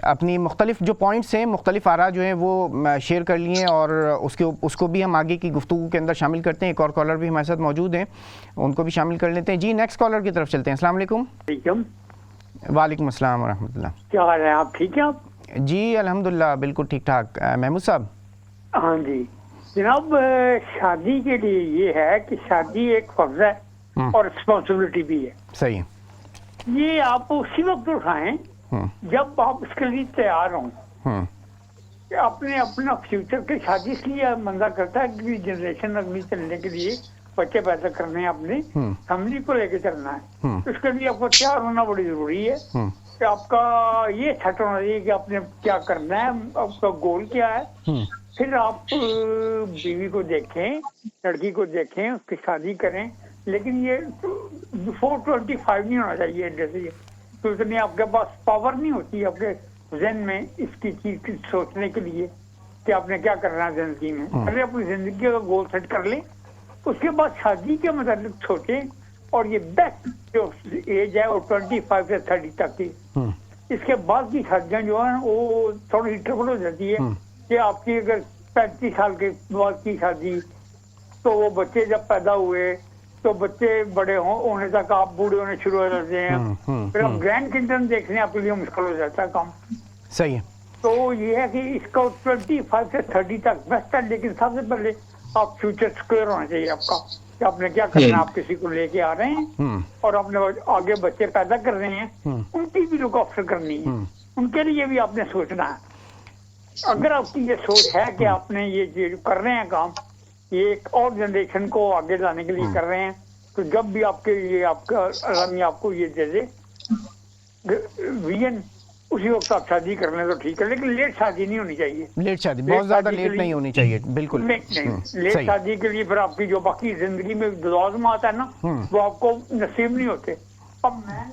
اپنی مختلف جو پوائنٹس ہیں, مختلف آراء جو ہیں وہ شیئر کر لیے ہیں, اور اس کو بھی ہم آگے کی گفتگو کے اندر شامل کرتے ہیں. ایک اور کالر بھی ہمارے ساتھ موجود ہیں, ان کو بھی شامل کر لیتے ہیں. جی نیکسٹ کالر کی طرف چلتے ہیں. السلام علیکم. وعلیکم السلام ورحمۃ اللہ. کیا حال ہے, آپ ٹھیک ہیں؟ آپ جی الحمدللہ بالکل ٹھیک ٹھاک. محمود صاحب. ہاں جی جناب, شادی کے لیے یہ ہے کہ شادی ایک فرض ہے اور رسپانسبلٹی بھی ہے. صحیح. یہ آپ اسی وقت اٹھائیں جب آپ اس کے لیے تیار ہوں. کہ اپنا فیوچر کے شادی اس لیے منظر کرتا ہے کہ جنریشن اگلی چلنے کے لیے بچے پیدا کرنے ہیں, اپنی فیملی کو لے کے چلنا ہے. اس کے لیے آپ کو تیار ہونا بڑی ضروری ہے کہ آپ کا یہ سیٹ ہونا چاہیے کہ آپ نے کیا کرنا ہے, آپ کا گول کیا ہے. پھر آپ بیوی کو دیکھیں, لڑکی کو دیکھیں, اس کی شادی کریں, لیکن یہ بفور 25 نہیں ہونا چاہیے. جیسے تو اتنی آپ کے پاس پاور نہیں ہوتی آپ کے ذہن میں اس کی چیز کی سوچنے کے لیے کہ آپ نے کیا کرنا ہے زندگی میں. پہلے اپنی زندگی کا گول سیٹ کر لیں, اس کے بعد شادی کے متعلق سوچیں. اور یہ بیسٹ جو ایج ہے وہ 25 سے 30 تک کی. اس کے بعد کی شادیاں جو ہیں وہ تھوڑی ٹربل ہو جاتی ہے کہ آپ کی اگر 35 سال کے بعد کی شادی, تو وہ بچے جب پیدا ہوئے تو بچے بڑے ہونے تک آپ بوڑھے ہونے شروع ہو جاتے ہیں. پھر آپ گرینڈ چلڈرن دیکھنے آپ کے لیے مشکل ہو جاتا ہے کام. صحیح ہے. تو یہ ہے کہ اس کو 25 سے 30 تک بیسٹ ہے, لیکن سب سے پہلے آپ فیوچر سکوئر ہونا چاہیے آپ کا کہ آپ نے کیا کرنا ہے. آپ کسی کو لے کے آ رہے ہیں اور آپ نے آگے بچے پیدا کر رہے ہیں, ان کی بھی لوگ آفر کرنی ہے, ان کے لیے بھی آپ نے سوچنا ہے. اگر آپ کی یہ سوچ ہے کہ آپ نے یہ کر رہے ہیں کام, یہ ایک اور جنریشن کو آگے لانے کے لیے کر رہے ہیں, تو جب بھی آپ کے یہ آپ کا علم آپ کو یہ دے دے ویژن, اسی وقت آپ شادی کر لیں تو ٹھیک ہے. لیکن لیٹ شادی نہیں ہونی چاہیے. لیٹ شادی بہت زیادہ لیٹ نہیں ہونی چاہیے. بالکل نہیں. لیٹ شادی کے لیے پھر آپ کی جو باقی زندگی میں لوازمات ہے نا وہ آپ کو نصیب نہیں ہوتے. اب میں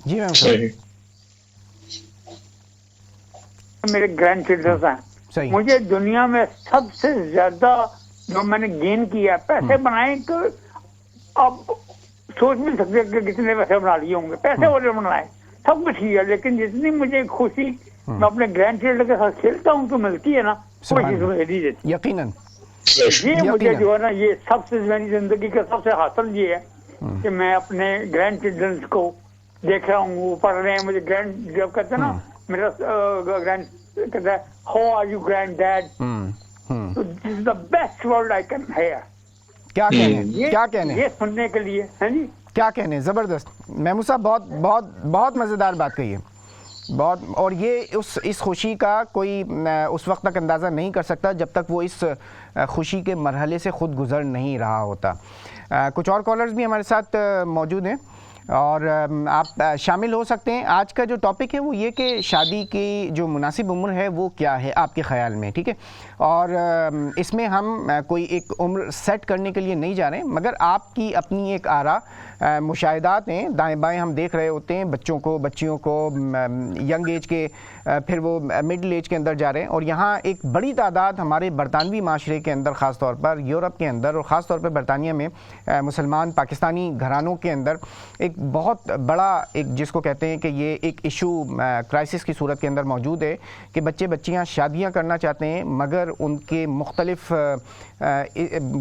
جی میم میرے گرینڈ چلڈرن ہیں, مجھے دنیا میں سب سے زیادہ جو میں نے گین کیا پیسے بنائے, تو آپ سوچ نہیں سکتے کہ کتنے پیسے بنا لیے ہوں گے. پیسے والے بنائے سب کچھ کیا, لیکن جتنی مجھے خوشی میں اپنے گرینڈ چلڈرن کے ساتھ کھیلتا ہوں تو ملتی ہے نا, وہ چیز مجھے نہیں دیتی. یقیناً یہ مجھے جو ہے نا, یہ سب سے میری زندگی کا سب سے حاصل یہ ہے کہ میں اپنے گرینڈ چلڈرن کو دیکھ رہا ہوں, وہ پڑھ رہے ہیں. مجھے گرینڈ جب کہتے ہیں نا, میرا گرینڈ کہتا ہے how are you grand dad, this is the best word I can hear. کیا کہنے یہ سننے کے لیے ہے جی, کیا کہنے. زبردست محمود صاحب, بہت بہت بہت مزیدار بات کہی ہے. بہت, اور یہ اس خوشی کا کوئی اس وقت تک اندازہ نہیں کر سکتا جب تک وہ اس خوشی کے مرحلے سے خود گزر نہیں رہا ہوتا. کچھ اور کالرز بھی ہمارے ساتھ موجود ہیں اور آپ شامل ہو سکتے ہیں. آج کا جو ٹاپک ہے وہ یہ کہ شادی کی جو مناسب عمر ہے وہ کیا ہے آپ کے خیال میں, ٹھیک ہے. اور اس میں ہم کوئی ایک عمر سیٹ کرنے کے لیے نہیں جا رہے ہیں, مگر آپ کی اپنی ایک آراء, مشاہدات ہیں, دائیں بائیں ہم دیکھ رہے ہوتے ہیں بچوں کو, بچیوں کو, ینگ ایج کے, پھر وہ مڈل ایج کے اندر جا رہے ہیں. اور یہاں ایک بڑی تعداد ہمارے برطانوی معاشرے کے اندر, خاص طور پر یورپ کے اندر اور خاص طور پر برطانیہ میں مسلمان پاکستانی گھرانوں کے اندر ایک ایک بہت بڑا ایک جس کو کہتے ہیں کہ یہ ایک ایشو کرائسس کی صورت کے اندر موجود ہے کہ بچے بچیاں شادیاں کرنا چاہتے ہیں مگر ان کے مختلف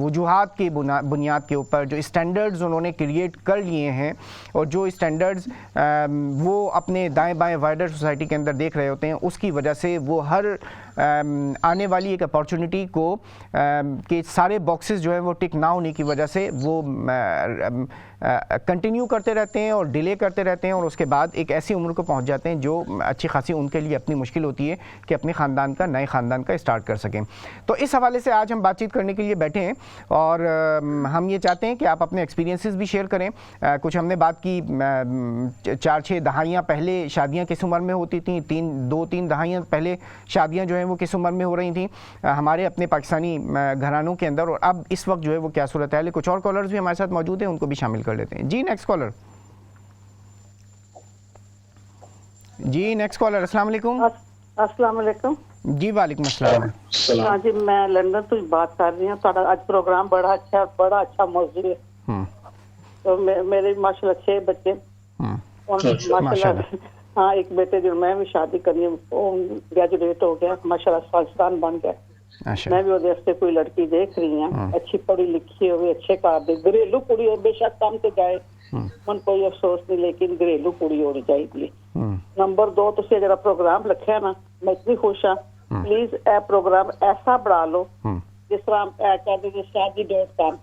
وجوہات کی بنیاد کے اوپر جو اسٹینڈرڈز انہوں نے کریٹ کر لیے ہیں اور جو اسٹینڈرڈز وہ اپنے دائیں بائیں وائڈر سوسائٹی کے اندر دیکھ رہے ہوتے ہیں، اس کی وجہ سے وہ ہر آنے والی ایک اپارچونٹی کو کہ سارے باکسز جو ہیں وہ ٹک نہ ہونے کی وجہ سے وہ کنٹینیو کرتے رہتے ہیں اور ڈیلے کرتے رہتے ہیں، اور اس کے بعد ایک ایسی عمر کو پہنچ جاتے ہیں جو اچھی خاصی ان کے لیے اپنی مشکل ہوتی ہے کہ اپنے خاندان کا نئے خاندان کا اسٹارٹ کر سکیں۔ تو اس حوالے سے آج ہم بات چیت کرنے کے لیے بیٹھے ہیں اور ہم یہ چاہتے ہیں کہ آپ اپنے ایکسپیرینسز بھی شیئر کریں۔ کچھ ہم نے بات کی 4-6 دہائیاں پہلے شادیاں کس عمر میں ہوتی تھیں، 2-3 دہائیاں پہلے شادیاں جو ہیں وہ کس عمر میں ہو رہی تھیں ہمارے اپنے پاکستانی گھرانوں کے اندر، اور اب اس وقت جو ہے وہ کیا صورت ہے۔ کچھ اور کالرز بھی ہمارے ساتھ موجود ہیں، ان کو بھی شامل کر لیتے ہیں۔ جی نیکسٹ کالر، السلام علیکم۔ السلام علیکم جی وعلیکم السلام۔ ہاں جی، میں لندن تو بات کر رہی ہوں۔ تھوڑا آج پروگرام بڑا اچھا موضوع ہے۔ تو میرے ماشاء اللہ 6 بچے ماشاء اللہ۔ ہاں، ایک بیٹے جو میں بھی شادی کرنی گریجویٹ ہو گیا ماشاء اللہ، پاکستان بن گیا۔ میں بھی ادھر سے کوئی لڑکی دیکھ رہی ہوں، اچھی پڑھی لکھی ہوئی، اچھے کام، گھریلو کڑی ہو، بے شک کام سے جائے من کوئی افسوس نہیں، لیکن گھریلو کڑی ہونی چاہیے۔ نمبر 2 تسی جڑا پروگرام رکھا نا، میں اتنی خوش ہوں، پلیز اے پروگرام ایسا بڑھا لو جس طرح شادی.com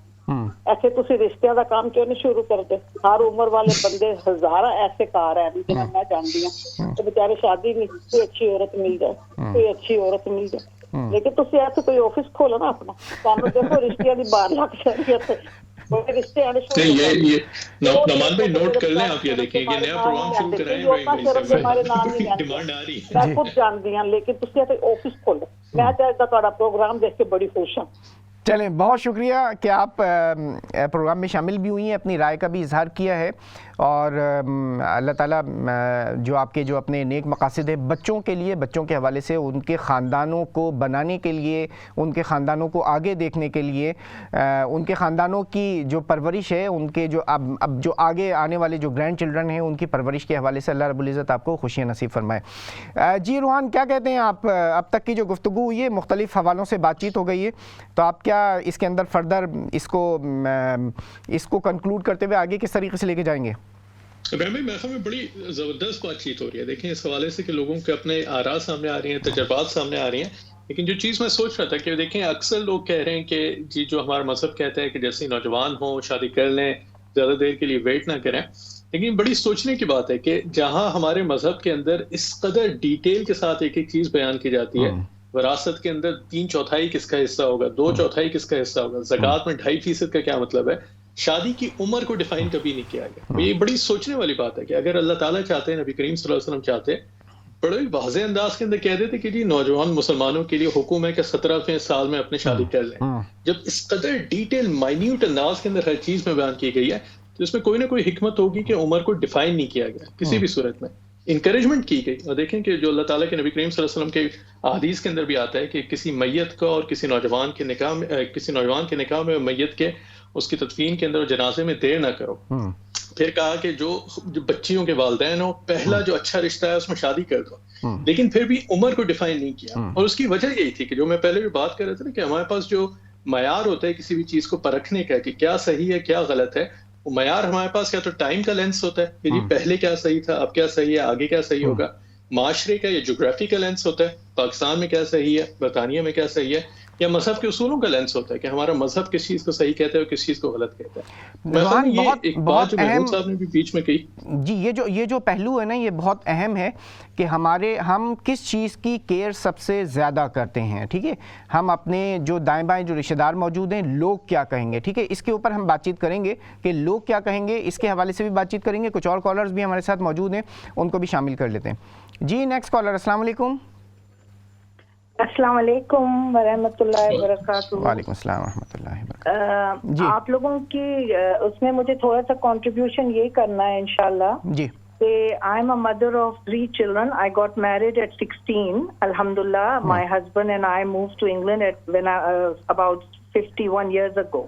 ایسے تسی رشتہ دا کام کیوں نہیں شروع کر دے؟ ہر عمر والے بندے ہزارہ ایسے کار ہیں جنہیں میں جانتی ہوں تو بیچارے شادی نہیں، کوئی اچھی عورت مل جائے، لیکن تسی ایسے کوئی آفس کھولو نا اپنا، سامنے دیکھو رشتہ دی باہر لگ جائے گے۔ نمان بھائی نوٹ کر لیں آپ، یہ دیکھیں یہ نیا پروگرام شروع کرائیں، ڈیمانڈ آ رہی ہے۔ میں خود جانتی ہوں، لیکن تسی ایسے آفس کھولو۔ میں چاہتا تھوڑا پروگرام دیکھ کے بڑی خوش ہوں۔ چلیں، بہت شکریہ کہ آپ پروگرام میں شامل بھی ہوئی ہیں، اپنی رائے کا بھی اظہار کیا ہے، اور اللہ تعالیٰ جو آپ کے جو اپنے نیک مقاصد ہے بچوں کے لیے، بچوں کے حوالے سے ان کے خاندانوں کو بنانے کے لیے، ان کے خاندانوں کو آگے دیکھنے کے لیے، ان کے خاندانوں کی جو پرورش ہے، ان کے جو اب جو آگے آنے والے جو گرینڈ چلڈرن ہیں ان کی پرورش کے حوالے سے اللہ رب العزت آپ کو خوشیاں نصیب فرمائے۔ جی روحان، کیا کہتے ہیں آپ؟ اب تک کی جو گفتگو ہوئی ہے، مختلف حوالوں سے بات چیت ہو گئی ہے، تو آپ کیا اس کے اندر فردر اس کو کنکلوڈ کرتے ہوئے آگے کس طریقے سے لے کے جائیں گے؟ ابراہیم بھائی، میرے خیال میں بڑی زبردست بات چیت ہو رہی ہے۔ دیکھیں اس حوالے سے کہ لوگوں کے اپنے آراء سامنے آ رہی ہیں، تجربات سامنے آ رہی ہیں، لیکن جو چیز میں سوچ رہا تھا کہ دیکھیں اکثر لوگ کہہ رہے ہیں کہ جی جو ہمارا مذہب کہتا ہے کہ جیسے نوجوان ہوں شادی کر لیں، زیادہ دیر کے لیے ویٹ نہ کریں، لیکن بڑی سوچنے کی بات ہے کہ جہاں ہمارے مذہب کے اندر اس قدر ڈیٹیل کے ساتھ ایک ایک چیز بیان کی جاتی ہے، وراثت کے اندر 3/4 کس کا حصہ ہوگا، 2/4 کس کا حصہ ہوگا، زکوٰۃ میں 2.5% کا کیا مطلب ہے، شادی کی عمر کو ڈیفائن کبھی نہیں کیا گیا۔ یہ بڑی سوچنے والی بات ہے کہ اگر اللہ تعالیٰ چاہتے ہیں، نبی کریم صلی اللہ علیہ وسلم چاہتے، بڑے واضح انداز کے اندر کہہ دیتے کہ جی نوجوان مسلمانوں کے لیے حکم ہے کہ 17ویں سال میں اپنے شادی کر لیں۔ جب اس قدر ڈیٹیل مائنیوٹ انداز کے اندر ہر چیز میں بیان کی گئی ہے تو اس میں کوئی نہ کوئی حکمت ہوگی کہ عمر کو ڈیفائن نہیں کیا گیا کسی بھی صورت میں، انکریجمنٹ کی گئی۔ اور دیکھیں کہ جو اللہ تعالیٰ کے نبی کریم صلی اللہ علیہ وسلم کے احادیث کے اندر بھی آتا ہے کہ کسی میت کا اور کسی نوجوان کے نکاح میں میت کے اس کی تدفین کے اندر جنازے میں دیر نہ کرو۔ پھر کہا کہ جو بچیوں کے والدین ہو، پہلا جو اچھا رشتہ ہے اس میں شادی کر دو، لیکن پھر بھی عمر کو ڈیفائن نہیں کیا۔ اور اس کی وجہ یہی تھی کہ جو میں پہلے بھی بات کر رہا تھا نا کہ ہمارے پاس جو معیار ہوتا ہے کسی بھی چیز کو پرکھنے کا کہ کیا صحیح ہے کیا غلط ہے، وہ معیار ہمارے پاس کیا تو ٹائم کا لینس ہوتا ہے کہ جی پہلے کیا صحیح تھا، اب کیا صحیح ہے، آگے کیا صحیح ہوگا، معاشرے کا یا جغرافی کا لینس ہوتا ہے، پاکستان میں کیا صحیح ہے، برطانیہ میں کیا صحیح ہے، یا مذہب کے اصولوں کا لینس ہوتا ہے کہ ہمارا مذہب کس چیز کو صحیح کہتا ہے اور کس چیز کو غلط کہتا ہے۔ بہت اہم صاحب نے بھی بیچ میں کہی جی، یہ جو پہلو ہے نا، یہ بہت اہم ہے کہ ہم کس چیز کی کیئر سب سے زیادہ کرتے ہیں، ٹھیک ہے، ہم اپنے جو دائیں بائیں جو رشتہ دار موجود ہیں لوگ کیا کہیں گے، ٹھیک ہے، اس کے اوپر ہم بات چیت کریں گے کہ لوگ کیا کہیں گے، اس کے حوالے سے بھی بات چیت کریں گے۔ کچھ اور کالرز بھی ہمارے ساتھ موجود ہیں، ان کو بھی شامل کر لیتے ہیں۔ جی نیکسٹ کالر، السلام علیکم۔ السلام علیکم ورحمۃ اللہ وبرکاتہ۔ وعلیکم السلام ورحمۃ اللہ وبرکاتہ۔ آپ لوگوں کی اس میں مجھے تھوڑا سا کنٹریبیوشن یہ کرنا ہے انشاءاللہ جی کہ I am a mother of 3 children. I got married at 16. Alhamdulillah, my husband and I moved to England when I about 51 years ago.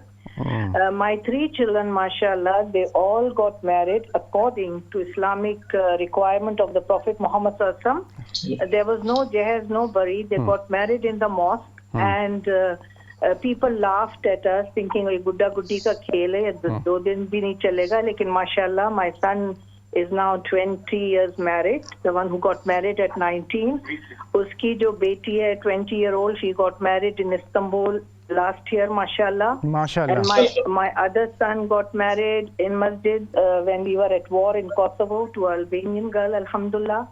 My 3 children, mashallah, they all got married according to Islamic requirement of the Prophet Muhammad sallallahu alaihi wasallam. There was no jahez, no bari. They got married in the mosque, and people laughed at us thinking ye gudda guddi ka khel hai, 2 din bhi nahi chalega. Lekin mashallah, my son is now 20 years married. The one who got married at 19, uski jo beti hai 20-year-old, she got married in Istanbul last year, mashallah. MashaAllah. And my other son got married in masjid when we were at war in Kosovo to an Albanian girl, alhamdulillah.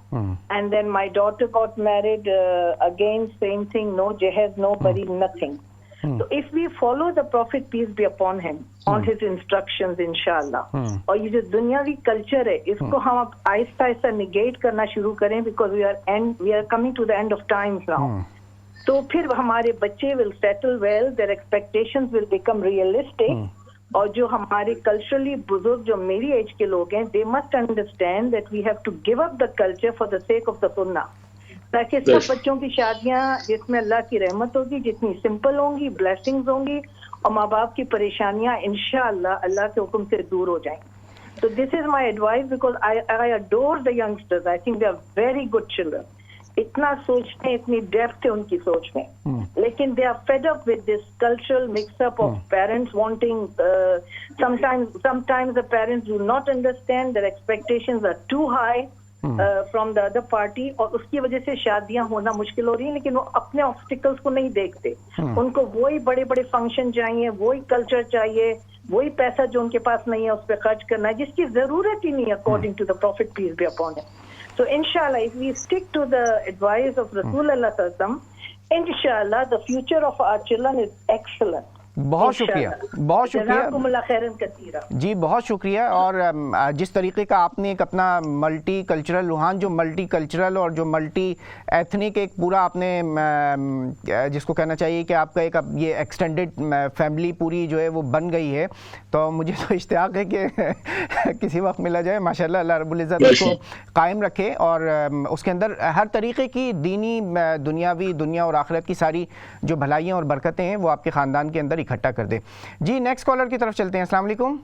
And then my daughter got married again, same thing, no jahez, no bari, nothing. So if we follow the Prophet, peace be upon him, on his instructions, inshallah, اور یہ جو دنیاوی culture ہے اس کو ہم اب آہستہ آہستہ نگیٹ کرنا شروع کریں, because we are coming to the end of times now. تو پھر ہمارے بچے will settle well, their expectations will become realistic, اور جو ہمارے کلچرلی بزرگ جو میری ایج کے لوگ ہیں, they must understand that we have to give up the culture for the sake of the sunnah. تاکہ سب بچوں کی شادیاں جس میں اللہ کی رحمت ہوگی, جتنی سمپل ہوں گی, بلیسنگز ہوں گی, اور ماں باپ کی پریشانیاں انشاءاللہ اللہ کے حکم سے دور ہو جائیں. So this is my advice, because I adore the youngsters. I think they are very good children. اتنا سوچتے ہیں, اتنی ڈیپتھ ہے ان کی سوچ میں, لیکن they are fed up with this cultural mix-up of parents wanting, sometimes the parents do not understand, their expectations are too high from the other party, اور اس کی وجہ سے شادیاں ہونا مشکل ہو رہی ہیں. لیکن وہ اپنے آبسٹیکلس کو نہیں دیکھتے, ان کو وہی بڑے بڑے فنکشن چاہیے, وہی کلچر چاہیے, وہی پیسہ جو ان کے پاس نہیں ہے اس پہ خرچ کرنا ہے, جس کی ضرورت ہی نہیں ہے according to the Prophet, peace be upon him. So inshallah, if we stick to the advice of Rasulullah sallallahu alaihi wasallam, inshallah the future of our children is excellent. بہت شکریہ, بہت شکریہ. جزاکم اللہ خیرن کثیرا. جی بہت شکریہ. اور جس طریقے کا آپ نے ایک اپنا ملٹی کلچرل, روحان جو ملٹی کلچرل اور جو ملٹی ایتھنک ایک پورا آپ نے جس کو کہنا چاہیے کہ آپ کا ایک یہ ایکسٹینڈڈ فیملی پوری جو ہے وہ بن گئی ہے, تو مجھے تو اشتیاق ہے کہ کسی وقت ملا جائے. ماشاءاللہ اللہ رب العزت اس کو قائم رکھے, اور اس کے اندر ہر طریقے کی دینی, دنیاوی, دنیا اور آخرت کی ساری جو بھلائیاں اور برکتیں ہیں وہ آپ کے خاندان کے اندر اکٹھا کر دے. جی نیکسٹ کالر کی طرف چلتے ہیں. السلام علیکم.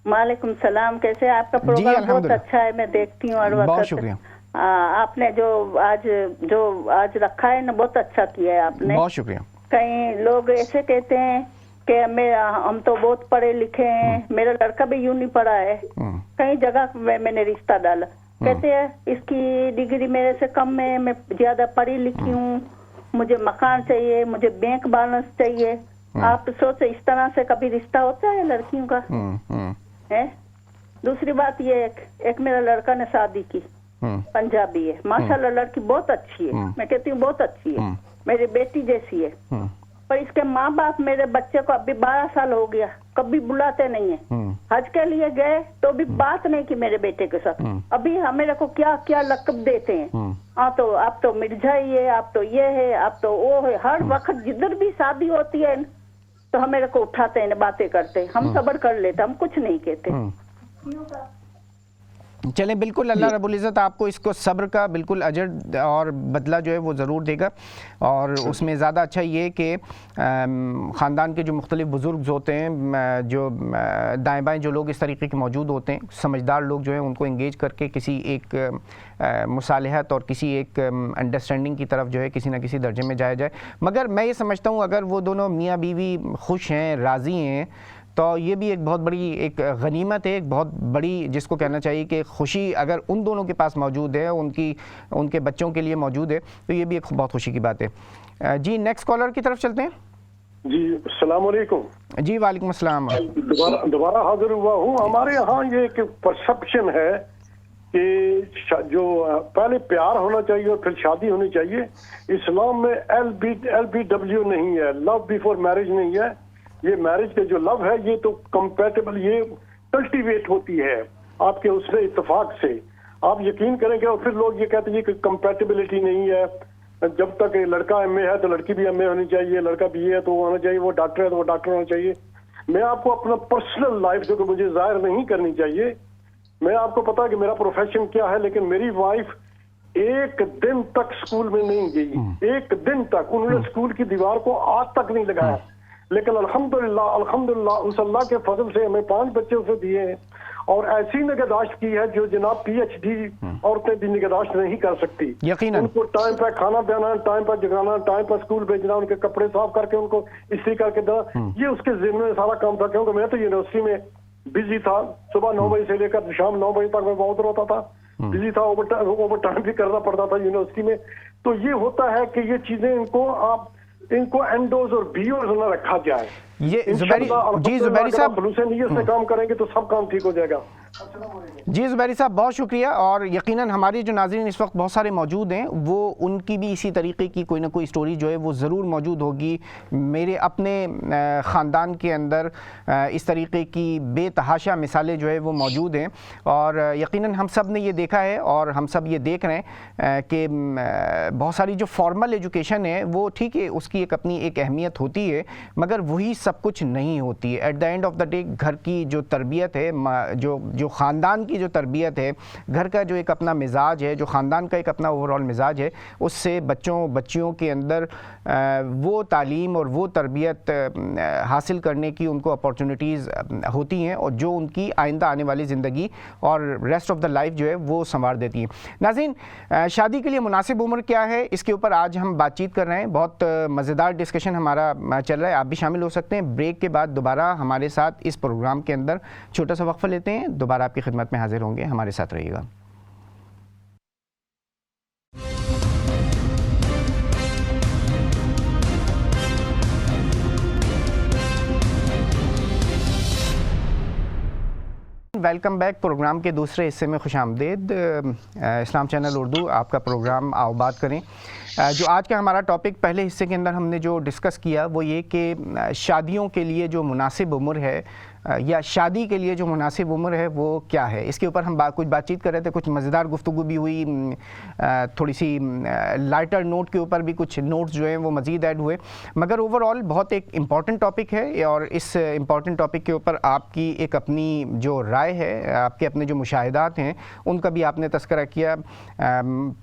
وعلیکم السلام. کیسے آپ کا پروگرام بہت اچھا ہے, میں دیکھتی ہوں اور بہت شکریہ. آپ نے جو آج رکھا ہے نا بہت اچھا کیا ہے آپ نے. بہت شکریہ. کئی لوگ ایسے کہتے ہیں کہ ہم تو بہت پڑھے لکھے ہیں, میرا لڑکا بھی یوں نہیں پڑھا ہے, کئی جگہ میں نے رشتہ ڈالا, کہتے ہیں اس کی ڈگری میرے سے کم ہے, میں زیادہ پڑھی لکھی ہوں, مجھے مکان چاہیے, مجھے بینک بیلنس چاہیے. آپ سوچے اس طرح سے کبھی رشتہ ہوتا ہے لڑکیوں کا؟ دوسری بات یہ, ایک میرا لڑکا نے شادی کی, پنجابی ہے, ماشاءاللہ لڑکی بہت اچھی ہے, میں کہتی ہوں بہت اچھی ہے, میری بیٹی جیسی ہے, پر اس کے ماں باپ میرے بچے کو ابھی 12 سال ہو گیا, کبھی بلاتے نہیں ہیں. حج کے لیے گئے تو بھی بات نہیں کی میرے بیٹے کے ساتھ. ابھی میرے کو کیا کیا لقب دیتے ہیں, ہاں تو آپ تو مرزا ہی ہے, آپ تو یہ ہے, آپ تو وہ ہے. ہر وقت جدھر بھی شادی ہوتی ہے تو ہم میرے کو اٹھاتے ہیں, باتیں کرتے ہیں, ہم صبر کر لیتے, ہم کچھ نہیں کہتے. چلیں بالکل, اللہ رب العزت آپ کو اس کو صبر کا بالکل اجر اور بدلہ جو ہے وہ ضرور دے گا. اور اس میں زیادہ اچھا یہ کہ خاندان کے جو مختلف بزرگ ہوتے ہیں, جو دائیں بائیں جو لوگ اس طریقے کے موجود ہوتے ہیں, سمجھدار لوگ جو ہیں ان کو انگیج کر کے کسی ایک مصالحت اور کسی ایک انڈرسٹینڈنگ کی طرف جو ہے کسی نہ کسی درجے میں جایا جائے. مگر میں یہ سمجھتا ہوں اگر وہ دونوں میاں بیوی خوش ہیں, راضی ہیں, تو یہ بھی ایک بہت بڑی ایک غنیمت ہے, ایک بہت بڑی جس کو کہنا چاہیے کہ خوشی اگر ان دونوں کے پاس موجود ہے, ان کے بچوں کے لیے موجود ہے, تو یہ بھی ایک بہت خوشی کی بات ہے. جی نیکسٹ کالر کی طرف چلتے ہیں. جی السلام علیکم. جی وعلیکم السلام. دوبارہ حاضر ہوا ہوں. ہمارے یہاں یہ ایک پرسپشن ہے کہ جو پہلے پیار ہونا چاہیے اور پھر شادی ہونی چاہیے. اسلام میں LBW نہیں ہے, لو بیفور میرج نہیں ہے. یہ میرج کے جو لو ہے یہ تو کمپیٹیبل, یہ کلٹیویٹ ہوتی ہے آپ کے اس میں اتفاق سے. آپ یقین کریں گے, اور پھر لوگ یہ کہتے ہیں کہ کمپیٹیبلٹی نہیں ہے. جب تک لڑکا ایم اے ہے تو لڑکی بھی ایم اے ہونی چاہیے, لڑکا بی اے ہے تو وہ ہونا چاہیے, وہ ڈاکٹر ہے تو وہ ڈاکٹر ہونا چاہیے. میں آپ کو اپنا پرسنل لائف جو کہ مجھے ظاہر نہیں کرنی چاہیے, میں آپ کو پتا کہ میرا پروفیشن کیا ہے, لیکن میری وائف ایک دن تک اسکول میں نہیں گئی, ایک دن تک. انہوں نے اسکول کی دیوار کو آج تک نہیں لگایا, لیکن الحمدللہ اس اللہ کے فضل سے ہمیں 5 بچے اسے دیے ہیں، اور ایسی نگہداشت کی ہے جو جناب پی ایچ ڈی عورتیں بھی نگہداشت نہیں کر سکتی. یقیناً ان کو ٹائم پہ کھانا دینا، ٹائم پہ جگانا، ٹائم پہ اسکول بھیجنا، ان کے کپڑے صاف کر کے ان کو استری کر کے دینا، یہ اس کے ذمہ میں سارا کام تھا. کیونکہ میں تو یونیورسٹی میں بزی تھا، صبح 9 بجے سے لے کر شام 9 بجے تک میں ادھر ہوتا تھا، بزی تھا، اوور ٹائم بھی کرنا پڑتا تھا یونیورسٹی میں. تو یہ ہوتا ہے کہ یہ چیزیں ان کو اینڈوز اور بیوز نہ رکھا جائے. یہ زبیری صاحب خلوص نیت سے کام کریں گے تو سب کام ٹھیک ہو جائے گا. جی زبیری صاحب بہت شکریہ. اور یقیناً ہمارے جو ناظرین اس وقت بہت سارے موجود ہیں، وہ ان کی بھی اسی طریقے کی کوئی نہ کوئی سٹوری جو ہے وہ ضرور موجود ہوگی. میرے اپنے خاندان کے اندر اس طریقے کی بے تحاشا مثالیں جو ہے وہ موجود ہیں، اور یقیناً ہم سب نے یہ دیکھا ہے اور ہم سب یہ دیکھ رہے ہیں کہ بہت ساری جو فارمل ایجوکیشن ہے وہ ٹھیک ہے، اس کی ایک اپنی ایک اہمیت ہوتی ہے، مگر وہی سب کچھ نہیں ہوتی ہے. At the end of the day گھر کی جو تربیت ہے، جو خاندان کی جو تربیت ہے، گھر کا جو ایک اپنا مزاج ہے، جو خاندان کا ایک اپنا اوورال مزاج ہے، اس سے بچیوں کے اندر وہ تعلیم اور وہ تربیت حاصل کرنے کی ان کو اپارچونیٹیز ہوتی ہیں، اور جو ان کی آئندہ آنے والی زندگی اور ریسٹ آف دا لائف جو ہے وہ سنوار دیتی ہیں. ناظرین، شادی کے لیے مناسب عمر کیا ہے، اس کے اوپر آج ہم بات چیت کر رہے ہیں. بہت مزیدار ڈسکشن ہمارا چل رہا ہے، آپ بھی شامل ہو سکتے ہیں. بریک کے بعد دوبارہ ہمارے ساتھ اس پروگرام کے اندر چھوٹا سا وقفہ لیتے ہیں، دوبارہ آپ کی خدمت میں حاضر ہوں گے. ہمارے ساتھ رہیے گا. Welcome back. پروگرام کے دوسرے حصے میں خوش آمدید. اسلام چینل اردو آپ کا پروگرام آؤ بات کریں. جو آج کا ہمارا ٹاپک پہلے حصے کے اندر ہم نے جو ڈسکس کیا وہ یہ کہ شادیوں کے لیے جو مناسب عمر ہے یا شادی کے لیے جو مناسب عمر ہے وہ کیا ہے. اس کے اوپر ہم کچھ بات چیت کر رہے تھے، کچھ مزیدار گفتگو بھی ہوئی، تھوڑی سی لائٹر نوٹ کے اوپر بھی کچھ نوٹس جو ہیں وہ مزید ایڈ ہوئے. مگر اوور آل بہت ایک امپورٹنٹ ٹاپک ہے، اور اس امپورٹنٹ ٹاپک کے اوپر آپ کی ایک اپنی جو رائے ہے، آپ کے اپنے جو مشاہدات ہیں ان کا بھی آپ نے تذکرہ کیا.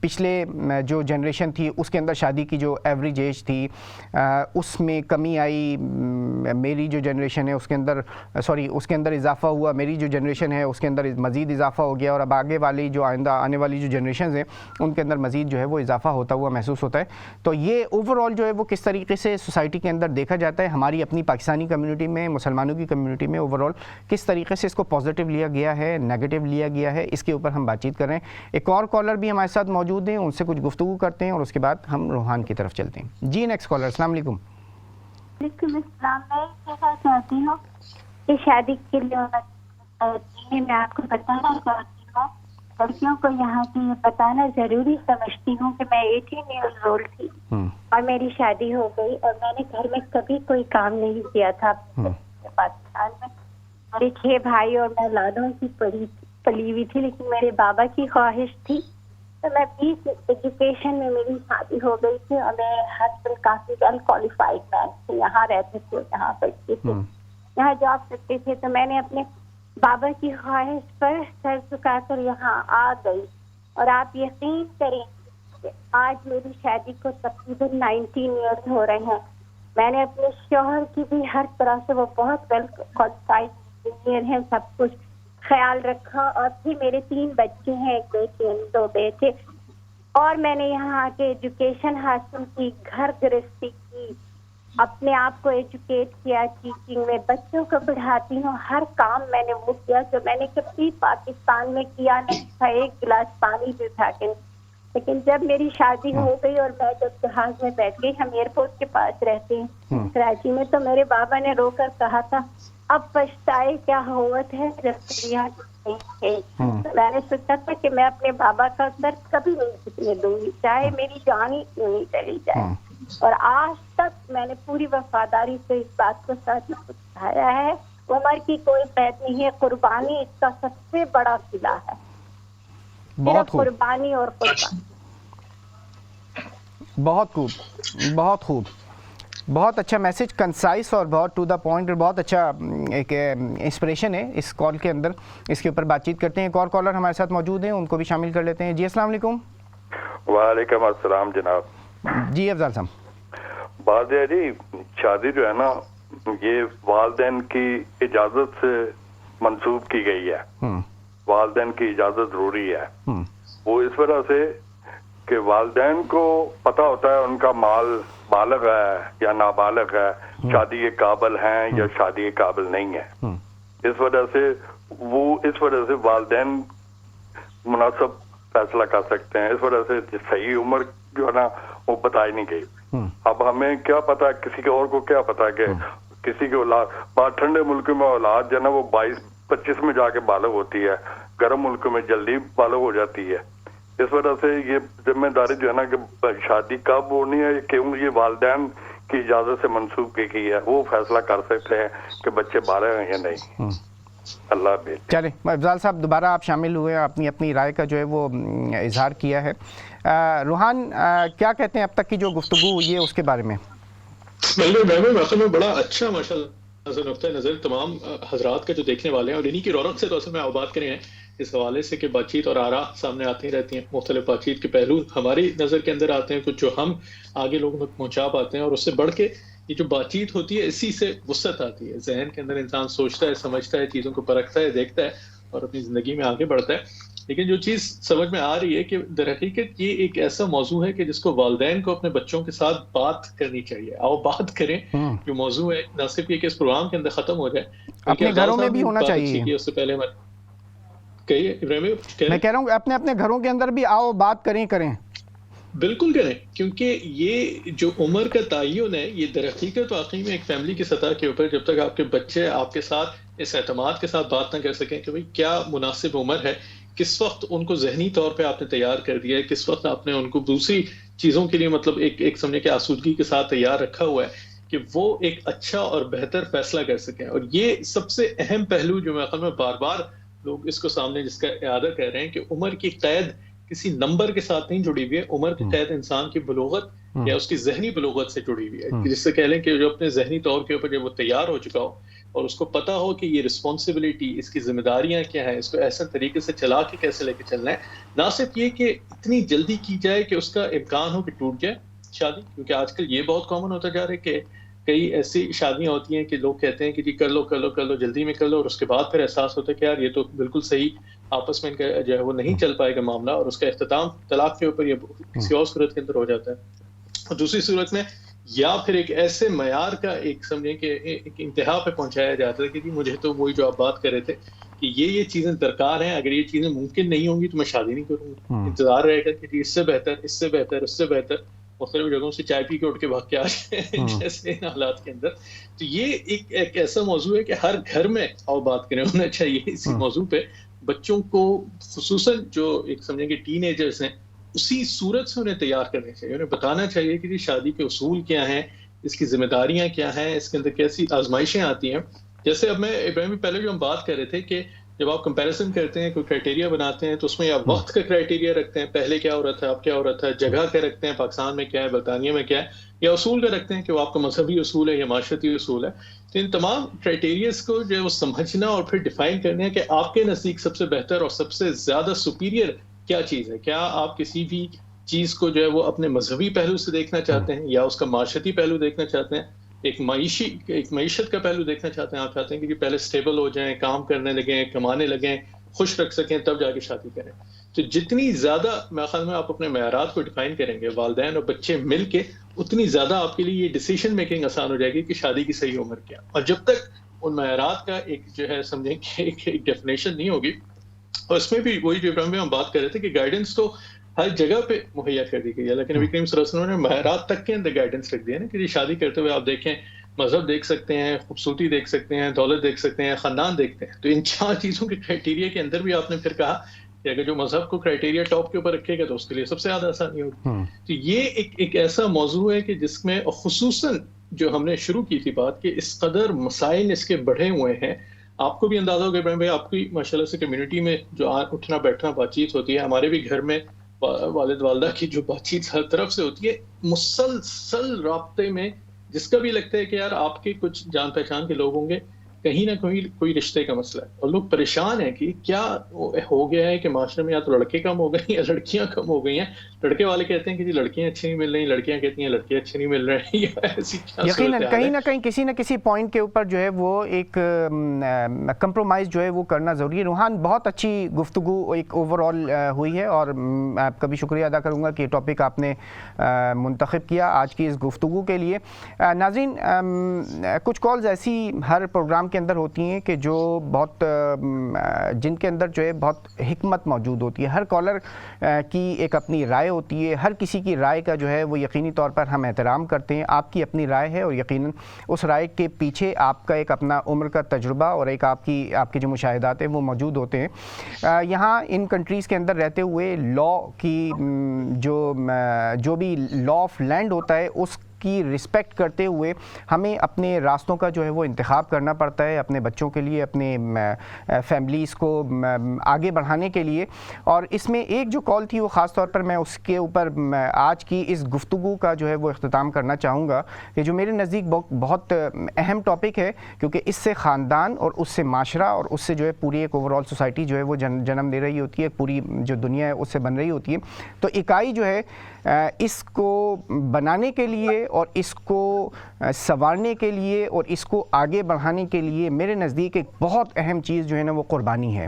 پچھلے جو جنریشن تھی اس کے اندر شادی کی جو ایوریج ایج تھی اس میں کمی آئی. میری جو جنریشن ہے اس کے اندر اضافہ ہوا. میری جو جنریشن ہے اس کے اندر مزید اضافہ ہو گیا، اور اب آگے والی جو آنے والی جو جنریشنز ہیں ان کے اندر مزید جو ہے وہ اضافہ ہوتا ہوا محسوس ہوتا ہے. تو یہ اوور آل جو ہے وہ کس طریقے سے سوسائٹی کے اندر دیکھا جاتا ہے، ہماری اپنی پاکستانی کمیونٹی میں، مسلمانوں کی کمیونٹی میں اوور آل کس طریقے سے اس کو پازیٹیو لیا گیا ہے، نیگیٹو لیا گیا ہے، اس کے اوپر ہم بات چیت کر رہے ہیں. ایک اور کالر بھی ہمارے ساتھ موجود ہیں، ان سے کچھ گفتگو کرتے ہیں اور اس کے بعد ہم روحان کی طرف چلتے ہیں. جی نیکسٹ کالر. السلام علیکم. وعلیکم السلام. میں کہنا چاہتی ہوں کہ شادی کے لیے میں آپ کو بتانا چاہتی ہوں، لڑکیوں کو یہاں کی یہ بتانا ضروری سمجھتی ہوں کہ میں 18 ایئرز اولڈ تھی اور میری شادی ہو گئی، اور میں نے گھر میں کبھی کوئی کام نہیں کیا تھا. پاکستان میں میرے 6 بھائی اور میں اولادوں کی پلی ہوئی تھی، لیکن میرے بابا کی خواہش تھی تو میں 20 ایجوکیشن میں میری شادی ہو گئی تھی، اور میرے ہسبینڈ کافی ویل کوالیفائڈ مین تھے، یہاں رہتے تھے، یہاں پڑھتے تھے، یہاں جاب کرتے تھے. تو میں نے اپنے بابا کی خواہش پر سر جھکا کر یہاں آ گئی، اور آپ یقین کریں کہ آج میری شادی کو تقریباً 19 ایئرز ہو رہے ہیں. میں نے اپنے شوہر کی بھی ہر طرح سے، وہ بہت ویل کوالیفائڈ انجینئر ہیں، سب کچھ خیال رکھا. اور بھی میرے 3 بچے ہیں، ایک بیٹی 2 بیٹے، اور میں نے یہاں کے ایجوکیشن حاصل کی، گھر گرہستی کی، اپنے آپ کو ایجوکیٹ کیا، ٹیچنگ میں بچوں کو پڑھاتی ہوں. ہر کام میں نے وہ کیا جو میں نے کبھی پاکستان میں کیا نہیں تھا، ایک گلاس پانی بھی اٹھا کے. لیکن جب میری شادی ہو گئی اور میں جب جہاز میں بیٹھ گئی، ہم ایئرپورٹ کے پاس رہتے ہیں کراچی میں، تو میرے بابا نے رو کر کہا تھا اب پچھتائے کیا ہوت ہے جب یہاں میں نے سوچا تھا کہ میں اپنے بابا کا درد کبھی نہیں جھکنے دوں گی، چاہے میری جان ہی کیوں نہیں چلی جائے. اور آج تک میں نے پوری وفاداری سے اس بات کو ساتھ اٹھایا ہے. عمر کی کوئی قید نہیں ہے، قربانی اس کا سب سے بڑا قلعہ ہے. بہت خوب، قربانی اور قربانی. بہت خوب، بہت خوب، بہت اچھا میسج، کنسائز اور بہت ٹو دا پوائنٹ، اور بہت اچھا ایک انسپریشن ہے اس کال کے اندر. اس کے اوپر بات چیت کرتے ہیں. ایک اور کالر ہمارے ساتھ موجود ہیں، ان کو بھی شامل کر لیتے ہیں. جی السلام علیکم. وعلیکم السلام جناب. جی افضل صاحب. بات ہے جی، شادی جو ہے نا یہ والدین کی اجازت سے منسوب کی گئی ہے. والدین کی اجازت ضروری ہے. وہ اس وجہ سے کہ والدین کو پتہ ہوتا ہے ان کا مال بالغ ہے یا نابالغ ہے, شادی کے قابل ہیں یا شادی کے قابل نہیں ہے. اس وجہ سے والدین مناسب فیصلہ کر سکتے ہیں. اس وجہ سے صحیح عمر جو ہے نا وہ بتائی نہیں گئی. اب ہمیں کیا پتا, کسی کے اور کو کیا پتا کہ کسی کے اولاد, بات ٹھنڈے ملک میں اولاد جو ہے نا وہ 22-25 میں جا کے بالغ ہوتی ہے, گرم ملک میں جلدی بالغ ہو جاتی ہے. اس وجہ سے یہ ذمہ داری جو ہے نا کہ شادی کب ہونی ہے, کیوں یہ والدین کی اجازت سے منسوخ کی گئی ہے, وہ فیصلہ کر سکتے ہیں کہ بچے بالغ ہیں یا نہیں. اللہ حافظ. چلیں افضال صاحب دوبارہ آپ شامل ہوئے, اپنی رائے کا جو ہے وہ اظہار کیا ہے. روحان کیا کہتے ہیں اب تک کی جو گفتگو ہوئی ہے اس کے بارے میں؟ میں بڑا اچھا ماشاء اللہ نقطۂ نظر تمام حضرات کا جو دیکھنے والے ہیں, اور انہی کی رونق سے تو اصل میں آؤ بات کریں اس حوالے سے کہ بات چیت اور آراء سامنے آتی ہی رہتی ہیں. مختلف بات چیت کے پہلو ہماری نظر کے اندر آتے ہیں, کچھ جو ہم آگے لوگوں تک پہنچا پاتے ہیں, اور اس سے بڑھ کے یہ جو بات چیت ہوتی ہے اسی سے وسعت آتی ہے. ذہن کے اندر انسان سوچتا ہے, سمجھتا ہے, چیزوں کو پرکھتا ہے, دیکھتا ہے اور اپنی زندگی میں آگے بڑھتا ہے. لیکن جو چیز سمجھ میں آ رہی ہے کہ در حقیقت یہ ایک ایسا موضوع ہے کہ جس کو والدین کو اپنے بچوں کے ساتھ بات کرنی چاہیے. آؤ بات کریں جو موضوع ہے, نہ صرف یہ کہ اس پروگرام کے اندر ختم ہو جائے, اپنے گھروں میں بھی ہونا چاہیے. اس سے پہلے کہیے ابراہیم. میں کہہ رہا ہوں اپنے گھروں کے اندر بھی آؤ بات کریں. بالکل کریں, کیونکہ یہ جو عمر کا تعین ہے یہ در حقیقت واقعی میں ایک فیملی کی سطح کے اوپر جب تک آپ کے بچے آپ کے ساتھ اس اعتماد کے ساتھ بات نہ کر سکیں کہ بھئی کیا مناسب عمر ہے, کس وقت ان کو ذہنی طور پہ آپ نے تیار کر دیا ہے, کس وقت آپ نے ان کو دوسری چیزوں کے لیے مطلب ایک سمجھے کہ آسودگی کے ساتھ تیار رکھا ہوا ہے کہ وہ ایک اچھا اور بہتر فیصلہ کر سکیں. اور یہ سب سے اہم پہلو جو میں بار بار لوگ اس کو سامنے جس کا اعادہ کر رہے ہیں کہ عمر کی قید کسی نمبر کے ساتھ نہیں جڑی ہوئی ہے. عمر کی قید انسان کی بلوغت یا اس کی ذہنی بلوغت سے جڑی ہوئی ہے, جس سے کہہ لیں کہ جو اپنے ذہنی طور کے اوپر جب وہ تیار ہو چکا ہو اور اس کو پتا ہو کہ یہ رسپانسبلٹی, اس کی ذمہ داریاں کیا ہیں, اس کو ایسا طریقے سے چلا کے کیسے لے کے چلنا ہے. نہ صرف یہ کہ اتنی جلدی کی جائے کہ اس کا امکان ہو کہ ٹوٹ جائے شادی, کیونکہ آج کل یہ بہت کامن ہوتا جا رہا ہے کہ کئی ایسی شادیاں ہوتی ہیں کہ لوگ کہتے ہیں کہ جی کر لو جلدی میں کر لو, اور اس کے بعد پھر احساس ہوتا ہے کہ یار یہ تو بالکل صحیح آپس میں جو ہے وہ نہیں چل پائے گا معاملہ, اور اس کا اختتام طلاق کے اوپر یا کسی اور صورت کے اندر ہو جاتا ہے. اور دوسری صورت میں یا پھر ایک ایسے معیار کا ایک سمجھیں کہ ایک انتہا پہ پہنچایا جاتا ہے کہ جی مجھے تو وہی جو آپ بات کر رہے تھے کہ یہ چیزیں درکار ہیں, اگر یہ چیزیں ممکن نہیں ہوں گی تو میں شادی نہیں کروں گا. انتظار رہے گا کہ جی اس سے بہتر مختلف جگہوں سے چائے پی کے اٹھ کے بھاگ کے آ جائیں جیسے ان حالات کے اندر. تو یہ ایک ایسا موضوع ہے کہ ہر گھر میں آؤ بات کریں ہونا چاہیے اسی موضوع پہ. بچوں کو خصوصاً جو ایک سمجھیں کہ ٹین ایجرز ہیں اسی صورت سے انہیں تیار کرنا چاہیے, انہیں بتانا چاہیے کہ شادی کے اصول کیا ہیں, اس کی ذمہ داریاں کیا ہیں, اس کے اندر کیسی آزمائشیں آتی ہیں. جیسے اب میں ابراہیم پہلے جو ہم بات کر رہے تھے کہ جب آپ کمپیریزن کرتے ہیں, کوئی کرائٹیریا بناتے ہیں تو اس میں یا وقت کا کرائٹیریا رکھتے ہیں, پہلے کیا ہو رہا تھا اب کیا ہو رہا تھا, جگہ کا رکھتے ہیں پاکستان میں کیا ہے, برطانیہ میں کیا ہے, یا اصول کا رکھتے ہیں کہ وہ آپ کا مذہبی اصول ہے یا معاشرتی اصول ہے. تو ان تمام کرائٹیریاز کو جو ہے وہ سمجھنا اور پھر ڈیفائن کرنا ہے کہ آپ کے نزدیک سب سے بہتر اور سب سے زیادہ سپیریئر کیا چیز ہے. کیا آپ کسی بھی چیز کو جو ہے وہ اپنے مذہبی پہلو سے دیکھنا چاہتے ہیں یا اس کا معاشرتی پہلو دیکھنا چاہتے ہیں, ایک معیشت کا پہلو دیکھنا چاہتے ہیں, آپ چاہتے ہیں کہ پہلے سٹیبل ہو جائیں, کام کرنے لگیں, کمانے لگیں, خوش رکھ سکیں, تب جا کے شادی کریں. تو جتنی زیادہ میرے خیال میں آپ اپنے معیارات کو ڈیفائن کریں گے والدین اور بچے مل کے, اتنی زیادہ آپ کے لیے یہ ڈیسیژن میکنگ آسان ہو جائے گی کہ شادی کی صحیح عمر کیا. اور جب تک ان معیارات کا ایک جو ہے سمجھیں کہ ایک ڈیفینیشن نہیں ہوگی, اور اس میں بھی وہی جو ابراہیم ہم بات کر رہے تھے کہ گائیڈنس تو ہر جگہ پہ مہیا کر دی گئی ہے, لیکن نبی کریم صلی اللہ علیہ وسلم نے معیارات تک کے اندر گائیڈنس رکھ دیا نا کہ شادی کرتے ہوئے آپ دیکھیں مذہب دیکھ سکتے ہیں, خوبصورتی دیکھ سکتے ہیں, دولت دیکھ سکتے ہیں, خاندان دیکھتے ہیں. تو ان 4 چیزوں کے کرائٹیریا کے اندر بھی آپ نے پھر کہا کہ اگر جو مذہب کو کرائٹیریا ٹاپ کے اوپر رکھے گا تو اس کے لیے سب سے زیادہ آسانی ہوگی. تو یہ ایک ایسا موضوع ہے کہ جس میں خصوصاً جو ہم نے شروع کی تھی بات کہ اس قدر مسائل اس کے بڑھے ہوئے ہیں. آپ کو بھی اندازہ ہوگا ابراہیم بھائی, آپ کی ماشاءاللہ سے کمیونٹی میں جو اٹھنا بیٹھنا بات چیت ہوتی ہے, ہمارے بھی گھر میں والد والدہ کی جو بات چیت ہر طرف سے ہوتی ہے, مسلسل رابطے میں جس کا بھی لگتا ہے کہ یار آپ کے کچھ جان پہچان کے لوگ ہوں گے کہیں نہ کہیں کوئی رشتے کا مسئلہ ہے، اور لوگ پریشان ہیں کہ کیا ہو گیا ہے کہ معاشرے میں یا تو لڑکے کم ہو گئے ہیں یا لڑکیاں کم ہو گئی ہیں. لڑکے والے کہتے ہیں کہ جی لڑکیاں اچھی نہیں مل رہی، لڑکیاں کہتی ہیں لڑکے اچھے نہیں مل رہے ہیں. ایسی یقیناً کہیں نہ کہیں کسی نہ کسی پوائنٹ کے اوپر جو ہے وہ ایک کمپرومائز جو ہے وہ کرنا ضروری ہے. روحان، بہت اچھی گفتگو ایک اوور آل ہوئی ہے، اور آپ کا بھی شکریہ ادا کروں گا کہ یہ ٹاپک آپ نے منتخب کیا آج کی اس گفتگو کے لیے. ناظرین، کچھ کالز ایسی ہر پروگرام کے اندر ہوتی ہیں کہ جو بہت جن کے اندر جو ہے بہت حکمت موجود ہوتی ہے. ہر کالر کی ایک اپنی رائے ہوتی ہے، ہر کسی کی رائے کا جو ہے وہ یقینی طور پر ہم احترام کرتے ہیں. آپ کی اپنی رائے ہے، اور یقیناً اس رائے کے پیچھے آپ کا ایک اپنا عمر کا تجربہ اور ایک آپ کے جو مشاہدات ہیں وہ موجود ہوتے ہیں. یہاں ان کنٹریز کے اندر رہتے ہوئے لا کی جو بھی لا آف لینڈ ہوتا ہے اس کی رسپیکٹ کرتے ہوئے ہمیں اپنے راستوں کا جو ہے وہ انتخاب کرنا پڑتا ہے، اپنے بچوں کے لیے، اپنے فیملیز کو آگے بڑھانے کے لیے. اور اس میں ایک جو کال تھی وہ خاص طور پر میں اس کے اوپر آج کی اس گفتگو کا جو ہے وہ اختتام کرنا چاہوں گا کہ جو میرے نزدیک بہت اہم ٹاپک ہے، کیونکہ اس سے خاندان اور اس سے معاشرہ اور اس سے جو ہے پوری ایک اوور آل سوسائٹی جو ہے وہ جنم دے رہی ہوتی ہے، پوری جو دنیا ہے اس سے بن رہی ہوتی ہے. تو اکائی جو ہے اس کو بنانے کے لیے اور اس کو سنوارنے کے لیے اور اس کو آگے بڑھانے کے لیے میرے نزدیک ایک بہت اہم چیز جو ہے نا وہ قربانی ہے.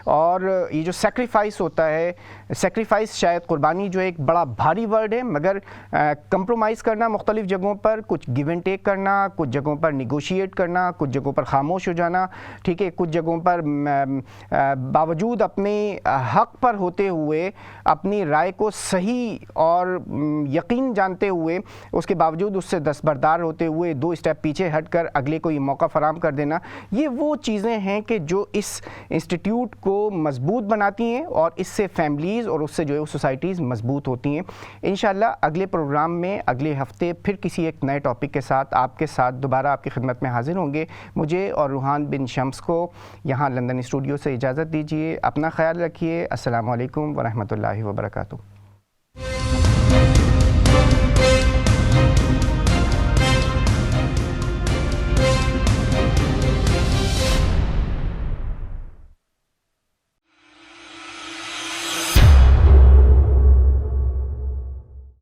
اور یہ جو سیکریفائس ہوتا ہے، سیکریفائس شاید قربانی جو ایک بڑا بھاری ورڈ ہے، مگر کمپرومائز کرنا مختلف جگہوں پر، کچھ گیو اینڈ ٹیک کرنا، کچھ جگہوں پر نیگوشیٹ کرنا، کچھ جگہوں پر خاموش ہو جانا، ٹھیک ہے، کچھ جگہوں پر باوجود اپنے حق پر ہوتے ہوئے اپنی رائے کو صحیح اور یقین جانتے ہوئے اس کے باوجود اس سے دستبردار ہوتے ہوئے 2 اسٹیپ پیچھے ہٹ کر اگلے کو یہ موقع فراہم کر دینا. یہ وہ چیزیں ہیں کہ جو اس انسٹیٹیوٹ کو مضبوط بناتی ہیں اور اس سے فیملیز اور اس سے جو ہے سوسائٹیز مضبوط ہوتی ہیں. انشاءاللہ اگلے پروگرام میں اگلے ہفتے پھر کسی ایک نئے ٹاپک کے ساتھ آپ کے ساتھ دوبارہ آپ کی خدمت میں حاضر ہوں گے. مجھے اور روحان بن شمس کو یہاں لندن اسٹوڈیو سے اجازت دیجیے. اپنا خیال رکھیے. السلام علیکم ورحمۃ اللہ وبرکاتہ.